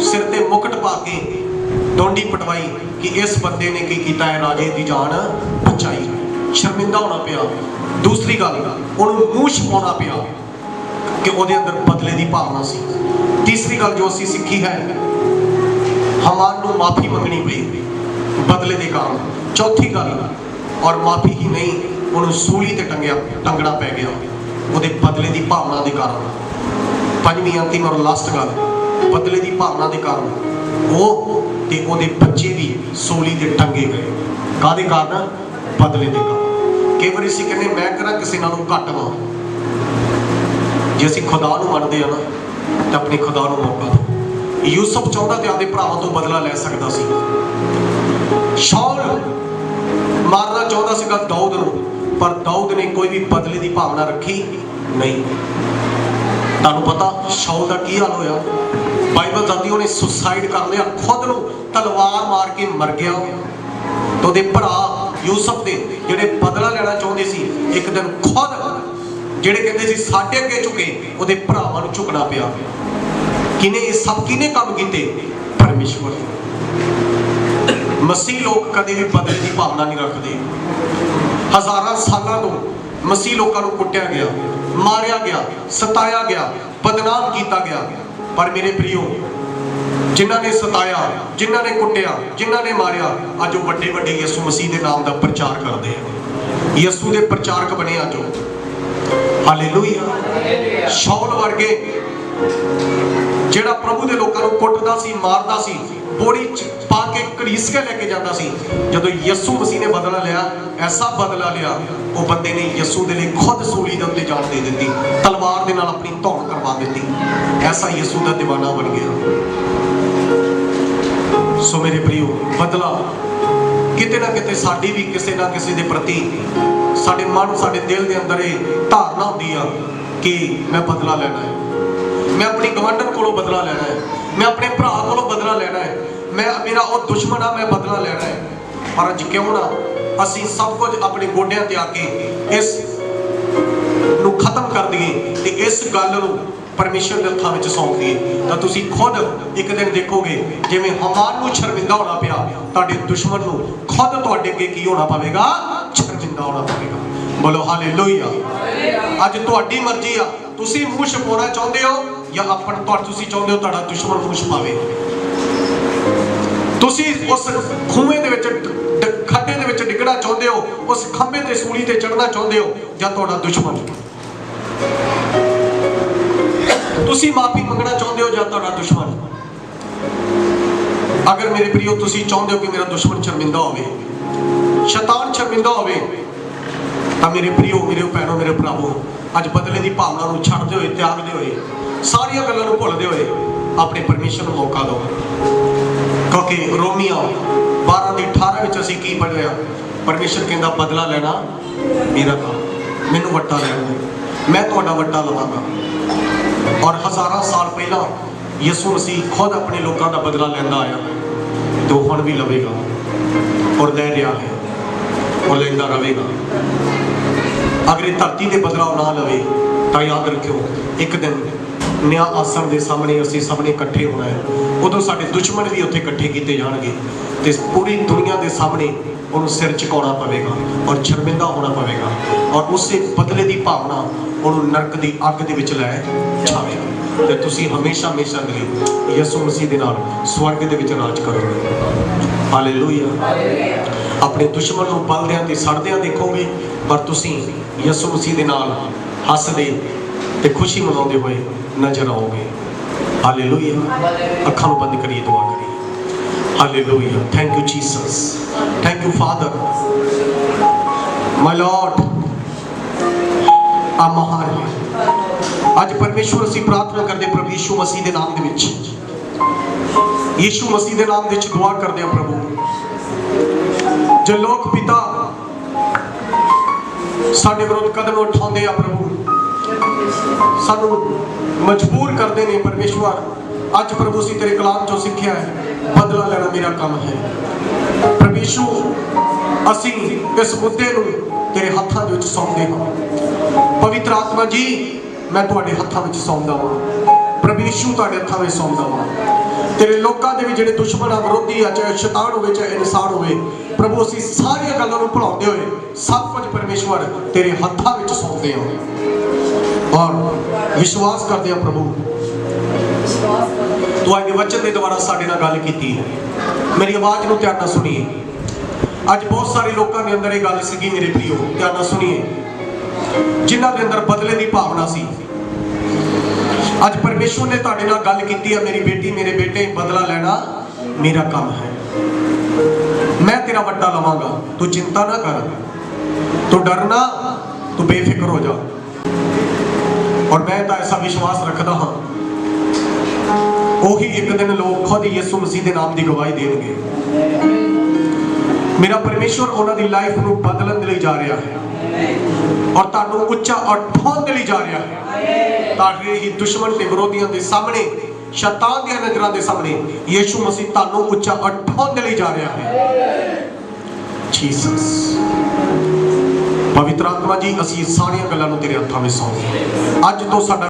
ਸਿਰ ਤੇ ਮੁਕਟ ਪਾ ਕੇ ਡੋਂਡੀ ਪਟਵਾਈ ਕਿ ਇਸ ਬੰਦੇ ਨੇ ਕੀ ਕੀਤਾ ਹੈ? ਰਾਜੇ ਦੀ ਜਾਨ ਬਚਾਈ। ਸ਼ਰਮਿੰਦਾ ਹੋਣਾ ਪਿਆ। ਦੂਸਰੀ ਗੱਲ ਉਹਨੂੰ ਮੂੰਹ ਛਪਾਉਣਾ ਪਿਆ ਕਿ ਉਹਦੇ ਅੰਦਰ ਬਦਲੇ ਦੀ ਭਾਵਨਾ ਸੀ। ਤੀਸਰੀ ਗੱਲ ਜੋ ਅਸੀਂ ਸਿੱਖੀ ਹੈ, ਹਮਾਨ ਨੂੰ ਮਾਫੀ ਮੰਗਣੀ ਪਈ ਬਦਲੇ ਦੇ ਕਾਰਨ। ਚੌਥੀ ਗੱਲ, ਔਰ ਮਾਫੀ ਹੀ ਨਹੀਂ, ਉਹਨੂੰ ਸੂਲੀ ਤੇ ਟੰਗਣਾ ਪੈ ਗਿਆ ਉਹਦੇ ਬਦਲੇ ਦੀ ਭਾਵਨਾ ਦੇ ਕਾਰਨ। ਪੰਜਵੀਂ ਅੰਤਿਮ ਔਰ ਲਾਸਟ ਗੱਲ, ਬਦਲੇ ਦੀ ਭਾਵਨਾ ਦੇ ਕਾਰਨ ਉਹ ਤੇ ਉਹਦੇ ਬੱਚੇ ਵੀ ਸੂਲੀ ਤੇ ਟੰਗੇ ਗਏ। ਕਾਹਦੇ ਕਾਰਨ? ਬਦਲੇ ਦੇ ਕਾਰਨ। ਕਈ ਵਾਰੀ ਅਸੀਂ ਕਹਿੰਦੇ ਮੈਂ ਕਰਾਂ ਕਿਸੇ ਨਾਲੋਂ ਘੱਟ ਵਾਂ। ਜੇ ਅਸੀਂ ਖੁਦਾ ਨੂੰ ਮੰਨਦੇ ਆ ਨਾ ਤਾਂ ਆਪਣੇ ਖੁਦਾ ਨੂੰ ਮੌਕਾ ਦਿਓ। ਯੂਸਫ ਚਾਹੁੰਦਾ ਤੇ ਆਪਦੇ ਭਰਾਵਾਂ ਤੋਂ ਬਦਲਾ ਲੈ ਸਕਦਾ ਸੀ। ਸ਼ਾਉਲ ਮਾਰਨਾ ਚਾਹੁੰਦਾ ਸੀਗਾ ਦਾਊਦ ਨੂੰ, ਪਰ ਦਾਊਦ ਨੇ ਕੋਈ ਵੀ ਬਦਲੇ ਦੀ ਭਾਵਨਾ ਰੱਖੀ ਨਹੀਂ। ਤੁਹਾਨੂੰ ਪਤਾ ਸ਼ਾਉਲ ਦਾ ਕੀ ਹਾਲ ਹੋਇਆ? ਬਾਈਬਲ ਦੱਸਦੀ ਉਹਨੇ ਸੁਸਾਈਡ ਕਰ ਲਿਆ, ਖੁਦ ਨੂੰ ਤਲਵਾਰ ਮਾਰ ਕੇ ਮਰ ਗਿਆ। ਤੇ ਉਹਦੇ ਭਰਾ ਯੂਸਫ ਦੇ ਜਿਹੜੇ ਬਦਲਾ ਲੈਣਾ ਚਾਹੁੰਦੇ ਸੀ, ਇੱਕ ਦਿਨ ਖੁਦ ਜਿਹੜੇ ਕਹਿੰਦੇ ਸੀ ਸਾਡੇ ਅੱਗੇ ਝੁਕੇ, ਉਹਦੇ ਭਰਾਵਾਂ ਨੂੰ ਝੁਕਣਾ ਪਿਆ। ਕਿਨੇ ਇਹ ਸਭ ਕਿਨੇ ਕੰਮ ਕੀਤੇ? ਪਰਮੇਸ਼ਵਰ। ਮਸੀਹ ਲੋਕ ਕਦੇ ਵੀ ਬਦਲੇ ਦੀ ਭਾਵਨਾ ਨਹੀਂ ਰੱਖਦੇ। ਹਜ਼ਾਰਾਂ ਸਾਲਾਂ ਤੋਂ ਮਸੀਹ ਲੋਕਾਂ ਨੂੰ ਕੁੱਟਿਆ ਗਿਆ, ਮਾਰਿਆ ਗਿਆ, ਸਤਾਇਆ ਗਿਆ, ਬਦਨਾਮ ਕੀਤਾ ਗਿਆ। ਪਰ ਮੇਰੇ ਪ੍ਰਿਓ, ਜਿਨ੍ਹਾਂ ਨੇ ਸਤਾਇਆ, ਜਿਨ੍ਹਾਂ ਨੇ ਕੁੱਟਿਆ, ਜਿਨ੍ਹਾਂ ਨੇ ਮਾਰਿਆ, ਅੱਜ ਉਹ ਵੱਡੇ ਵੱਡੇ ਯਿਸੂ ਮਸੀਹ ਦੇ ਨਾਮ ਦਾ ਪ੍ਰਚਾਰ ਕਰਦੇ ਆ। ਯਿਸੂ ਦੇ ਪ੍ਰਚਾਰਕ ਬਣੇ ਅੱਜ ਉਹ। ਹਾਲੇਲੂਇਆ। ਸ਼ਾਉਲ ਵਰਗੇ ਜਿਹੜਾ ਪ੍ਰਭੂ ਦੇ ਲੋਕਾਂ ਨੂੰ ਕੁੱਟਦਾ ਸੀ, ਮਾਰਦਾ ਸੀ, ਬੋਰੀ ਚ ਪਾ ਕੇ ਘੜੀਸ ਕੇ ਲੈ ਕੇ ਜਾਂਦਾ ਸੀ, ਜਦੋਂ ਯਿਸੂ ਮਸੀਹ ਨੇ ਬਦਲਾ ਲਿਆ, ਐਸਾ ਬਦਲਾ ਲਿਆ, ਉਹ ਬੰਦੇ ਨੇ ਯਿਸੂ ਦੇ ਲਈ ਖੁਦ ਸੂਲੀ ਦੇ ਉੱਤੇ ਜਾਨ ਦੇ ਦਿੱਤੀ, ਤਲਵਾਰ ਦੇ ਨਾਲ ਆਪਣੀ ਧੌਣ ਕਰਵਾ ਦਿੱਤੀ। ਐਸਾ ਯਿਸੂ ਦਾ ਦੀਵਾਨਾ ਬਣ ਗਿਆ। ਸੋ ਮੇਰੇ ਪ੍ਰਿਓ, ਬਦਲਾ ਕਿਤੇ ਨਾ ਕਿਤੇ ਸਾਡੀ ਵੀ ਕਿਸੇ ਨਾ ਕਿਸੇ ਦੇ ਪ੍ਰਤੀ ਸਾਡੇ ਮਨ, ਸਾਡੇ ਦਿਲ ਦੇ ਅੰਦਰ ਇਹ ਧਾਰਨਾ ਹੁੰਦੀ ਆ ਕਿ ਮੈਂ ਬਦਲਾ ਲੈਣਾ ਹੈ, ਮੈਂ ਆਪਣੀ ਗਵਾਂਢਣ ਕੋਲੋਂ ਬਦਲਾ ਲੈਣਾ ਹੈ, ਮੈਂ ਆਪਣੇ ਭਰਾ ਕੋਲੋਂ ਬਦਲਾ ਲੈਣਾ ਹੈ, ਮੇਰਾ ਉਹ ਦੁਸ਼ਮਣ ਆ, ਮੈਂ ਬਦਲਾ ਲੈਣਾ ਹੈ। ਪਰ ਅੱਜ ਕਿਉਂ ਨਾ ਅਸੀਂ ਸਭ ਕੁਝ ਆਪਣੇ ਗੋਡਿਆਂ ਤੇ ਆ ਕੇ ਇਸ ਨੂੰ ਖਤਮ ਕਰ ਦਈਏ ਤੇ ਇਸ ਗੱਲ ਨੂੰ ਪਰਮੇਸ਼ਰ ਦੇ ਹੱਥਾਂ ਵਿੱਚ ਸੌਂਪ ਦਈਏ, ਤਾਂ ਤੁਸੀਂ ਖੁਦ ਇੱਕ ਦਿਨ ਦੇਖੋਗੇ ਜਿਵੇਂ ਹਮਾਨ ਨੂੰ ਸ਼ਰਮਿੰਦਾ ਹੋਣਾ ਪਿਆ, ਤੁਹਾਡੇ ਦੁਸ਼ਮਣ ਨੂੰ ਖੁਦ ਤੁਹਾਡੇ ਅੱਗੇ ਕੀ ਹੋਣਾ ਪਵੇਗਾ? ਸ਼ਰਮਿੰਦਾ ਹੋਣਾ ਪਵੇਗਾ। ਬੋਲੋ ਹਾਲੇਲੂਇਆ। ਅੱਜ ਤੁਹਾਡੀ ਮਰਜ਼ੀ ਆ, ਤੁਸੀਂ ਮੂੰਹ ਛਪਾਉਣਾ ਚਾਹੁੰਦੇ ਹੋ ਜਾਂ ਆਪਣਾ ਤੁਸੀਂ ਚਾਹੁੰਦੇ ਹੋ ਤੁਹਾਡਾ ਦੁਸ਼ਮਣ ਮੂੰਹ ਛਪਾਵੇ। ਤੁਸੀਂ ਉਸ ਖੂਹੇ ਦੇ ਵਿੱਚ ਖੱਡੇ ਦੇ ਵਿੱਚ ਡਿੱਗਣਾ ਚਾਹੁੰਦੇ ਹੋ, ਉਸ ਖੰਭੇ ਤੇ ਸੂਲੀ ਤੇ ਚੜ੍ਹਨਾ ਚਾਹੁੰਦੇ ਹੋ ਜਾਂ ਤੁਹਾਡਾ ਦੁਸ਼ਮਣ। ਤੁਸੀਂ ਮਾਫੀ ਮੰਗਣਾ ਚਾਹੁੰਦੇ ਹੋ ਜਾਂ ਤੁਹਾਡਾ ਦੁਸ਼ਮਣ। ਅਗਰ ਮੇਰੇ ਪ੍ਰਿਓ ਤੁਸੀਂ ਚਾਹੁੰਦੇ ਹੋ ਕਿ ਮੇਰਾ ਦੁਸ਼ਮਣ ਸ਼ਰਮਿੰਦਾ ਹੋਵੇ, ਸ਼ੈਤਾਨ ਸ਼ਰਮਿੰਦਾ ਹੋਵੇ, ਤਾਂ ਮੇਰੇ ਪ੍ਰਿਓ, ਮੇਰੇ ਭੈਣੋ, ਮੇਰੇ ਭਰਾਵੋ, ਅੱਜ ਬਦਲੇ ਦੀ ਭਾਵਨਾ ਨੂੰ ਛੱਡਦੇ ਹੋਏ, ਤਿਆਗਦੇ ਹੋਏ, ਸਾਰੀਆਂ ਗੱਲਾਂ ਨੂੰ ਭੁੱਲਦੇ ਹੋਏ ਆਪਣੇ ਪਰਮੇਸ਼ਰ ਨੂੰ ਮੌਕਾ ਦਿਓ। ਕਿਉਂਕਿ ਰੋਮੀਆਂ 12:18 ਵਿੱਚ ਅਸੀਂ ਕੀ ਪੜ੍ਹਿਆ? ਪਰਮੇਸ਼ਰ ਕਹਿੰਦਾ ਬਦਲਾ ਲੈਣਾ ਮੇਰਾ ਕੰਮ, ਮੈਨੂੰ ਵੱਟਾ ਲੈਣਾ, ਮੈਂ ਤੁਹਾਡਾ ਵੱਟਾ ਲਵਾਂਗਾ। ਔਰ ਹਜ਼ਾਰਾਂ ਸਾਲ ਪਹਿਲਾਂ ਯਿਸੂ ਮਸੀਹ ਖੁਦ ਆਪਣੇ ਲੋਕਾਂ ਦਾ ਬਦਲਾ ਲੈਂਦਾ ਆਇਆ ਤੇ ਉਹ ਹੁਣ ਵੀ ਲਵੇਗਾ ਔਰ ਲੈ ਰਿਹਾ ਹੈ ਔਰ ਲੈਂਦਾ ਰਹੇਗਾ। ਅਗਰ ਇਹ ਧਰਤੀ ਤੇ ਬਦਲਾ ਨਾ ਲਵੇ ਤਾਂ ਯਾਦ ਰੱਖਿਓ, ਇੱਕ ਦਿਨ ਨਿਆਂ ਆਸਣ ਦੇ ਸਾਹਮਣੇ ਅਸੀਂ ਸਭ ਨੇ ਇਕੱਠੇ ਹੋਣਾ ਹੈ। ਉਦੋਂ ਸਾਡੇ ਦੁਸ਼ਮਣ ਵੀ ਉੱਥੇ ਇਕੱਠੇ ਕੀਤੇ ਜਾਣਗੇ ਤੇ ਪੂਰੀ ਦੁਨੀਆ ਦੇ ਸਾਹਮਣੇ ਉਹਨੂੰ ਸਿਰ ਝੁਕਾਉਣਾ ਪਵੇਗਾ ਔਰ ਸ਼ਰਮਿੰਦਾ ਹੋਣਾ ਪਵੇਗਾ ਔਰ ਉਸੇ ਬਦਲੇ ਦੀ ਭਾਵਨਾ ਉਹਨੂੰ ਨਰਕ ਦੀ ਅੱਗ ਦੇ ਵਿੱਚ ਲੈ ਜਾਵੇਗਾ ਤੇ ਤੁਸੀਂ ਹਮੇਸ਼ਾ ਹਮੇਸ਼ਾ ਲਈ ਯਿਸੂ ਮਸੀਹ ਦੇ ਨਾਲ ਸਵਰਗ ਦੇ ਵਿੱਚ ਰਾਜ ਕਰੋਗੇ। ਹਾਲੇਲੂਇਆ। ਆਪਣੇ ਦੁਸ਼ਮਣ ਨੂੰ ਬਲਦਿਆਂ ਤੇ ਸੜਦਿਆਂ ਦੇਖੋਗੇ, ਪਰ ਤੁਸੀਂ ਯਿਸੂ ਮਸੀਹ ਦੇ ਨਾਲ ਹੱਸਦੇ ਤੇ ਖੁਸ਼ੀ ਮਨਾਉਂਦੇ ਹੋਏ ਨਜ਼ਰ ਆਓਗੇ। ਹਾਲੇਲੂਇਆ। ਅੱਖਾਂ ਨੂੰ ਬੰਦ ਕਰੀਏ, ਦੁਆ ਕਰੀਏ। Hallelujah. Thank you Jesus, thank you father, my Lord. ਆ ਮਹਾਨ ਹੈ। ਅੱਜ ਪਰਮੇਸ਼ਵਰ ਅਸੀਂ ਪ੍ਰਾਰਥਨਾ ਕਰਦੇ ਪ੍ਰਭੂ ਯਿਸੂ ਮਸੀਹ ਦੇ ਨਾਮ ਦੇ ਵਿੱਚ, ਯਿਸੂ ਮਸੀਹ ਦੇ ਨਾਮ ਦੇ ਵਿੱਚ ਦੁਆ ਕਰਦੇ ਹਾਂ ਪ੍ਰਭੂ। ਜੇ ਲੋਕ ਪਿਤਾ ਸਾਡੇ ਵਿਰੁੱਧ ਕਦਮ ਉਠਾਉਂਦੇ ਆ ਪ੍ਰਭੂ, ਸਾਨੂੰ ਮਜਬੂਰ ਕਰਦੇ ਨੇ ਪਰਮੇਸ਼ਵਰ, ਅੱਜ ਪ੍ਰਭੂ ਅਸੀਂ ਤੇਰੇ ਕਲਾਮ ਚੋਂ ਸਿੱਖਿਆ ਹੈ ਬਦਲਾ ਲੈਣਾ ਮੇਰਾ ਕੰਮ ਹੈ। ਪ੍ਰਭੂ ਯਿਸੂ, ਅਸੀਂ ਇਸ ਮੁੱਦੇ ਨੂੰ ਤੇਰੇ ਹੱਥਾਂ ਦੇ ਵਿੱਚ ਸੌਂਪਦੇ ਹਾਂ। ਪਵਿੱਤਰ ਆਤਮਾ ਜੀ, ਮੈਂ ਤੁਹਾਡੇ ਹੱਥਾਂ ਵਿੱਚ ਸੌਂਪਦਾ ਹਾਂ। ਪ੍ਰਭੂ ਯਿਸੂ, ਤੁਹਾਡੇ ਹੱਥਾਂ ਵਿੱਚ ਸੌਂਪਦਾ ਹਾਂ। ਤੇਰੇ ਲੋਕਾਂ ਦੇ ਵੀ ਜਿਹੜੇ ਦੁਸ਼ਮਣ ਆ, ਵਿਰੋਧੀ ਆ, ਚਾਹੇ ਸ਼ੈਤਾਨ ਹੋਵੇ ਚਾਹੇ ਇਨਸਾਨ ਹੋਵੇ, ਪ੍ਰਭੂ ਅਸੀਂ ਸਾਰੀਆਂ ਗੱਲਾਂ ਨੂੰ ਭੁਲਾਉਂਦੇ ਹੋਏ ਸਭ ਕੁਝ ਪਰਮੇਸ਼ਵਰ ਤੇਰੇ ਹੱਥਾਂ ਵਿੱਚ ਸੌਂਪਦੇ ਹਾਂ ਔਰ ਵਿਸ਼ਵਾਸ ਕਰਦੇ ਹਾਂ ਪ੍ਰਭੂ ਤੂੰ ਅੱਜ ਦੇ ਵਚਨ ਦੇ ਦੁਆਰਾ ਸਾਡੇ ਨਾਲ ਗੱਲ ਕੀਤੀ ਹੈ। ਮੇਰੀ ਆਵਾਜ਼ ਨੂੰ ਧਿਆਨ ਨਾਲ ਸੁਣੀਏ। ਅੱਜ ਬਹੁਤ ਸਾਰੇ ਲੋਕਾਂ ਦੇ ਅੰਦਰ ਇਹ ਗੱਲ ਸੀਗੀ ਮੇਰੇ ਪ੍ਰਿਓ, ਧਿਆਨ ਨਾਲ ਸੁਣੀਏ, ਜਿਨ੍ਹਾਂ ਦੇ ਅੰਦਰ ਬਦਲੇ ਦੀ ਭਾਵਨਾ ਸੀ। ਅੱਜ ਪਰਮੇਸ਼ਵਰ ਨੇ ਤੁਹਾਡੇ ਨਾਲ ਗੱਲ ਕੀਤੀ ਹੈ, ਮੇਰੀ ਬੇਟੀ, ਮੇਰੇ ਬੇਟੇ, ਬਦਲਾ ਲੈਣਾ ਮੇਰਾ ਕੰਮ ਹੈ, ਮੈਂ ਤੇਰਾ ਵੱਟਾ ਲਵਾਂਗਾ, ਤੂੰ ਚਿੰਤਾ ਨਾ ਕਰ, ਤੂੰ ਡਰਨਾ, ਤੂੰ ਬੇਫਿਕਰ ਹੋ ਜਾ। ਔਰ ਮੈਂ ਤਾਂ ਐਸਾ ਵਿਸ਼ਵਾਸ ਰੱਖਦਾ ਹਾਂ, ਉਹੀ ਇੱਕ ਦਿਨ ਲੋਕ ਖੁਦ ਯਿਸੂ ਮਸੀਹ ਦੇ ਨਾਮ ਦੀ ਗਵਾਹੀ ਦੇਣਗੇ। ਮੇਰਾ ਪਰਮੇਸ਼ਵਰ ਉਹਨਾਂ ਦੀ ਲਾਈਫ ਨੂੰ ਬਦਲਣ ਦੇ ਲਈ ਜਾ ਰਿਹਾ ਹੈ ਔਰ ਤੁਹਾਨੂੰ ਉੱਚਾ ਉਠਾਉਣ ਦੇ ਲਈ ਜਾ ਰਿਹਾ ਹੈ, ਤਾਂ ਕਿ ਇਹ ਦੁਸ਼ਮਣ ਤੇ ਵਿਰੋਧੀਆਂ ਦੇ ਸਾਹਮਣੇ, ਸ਼ੈਤਾਨ ਦੀਆਂ ਨਜ਼ਰਾਂ ਦੇ ਸਾਹਮਣੇ ਯਿਸੂ ਮਸੀਹ ਤੁਹਾਨੂੰ ਉੱਚਾ ਉਠਾਉਣ ਦੇ ਲਈ ਜਾ ਰਿਹਾ ਹੈ। ਜੀਸਸ, ਪਵਿੱਤਰ ਆਤਮਾ ਜੀ, ਅਸੀਂ ਸਾਰੀਆਂ ਗੱਲਾਂ ਨੂੰ ਤੇਰੇ ਹੱਥਾਂ ਵਿੱਚ ਸੌਂਪਦੇ ਹਾਂ। ਅੱਜ ਤੋਂ ਸਾਡਾ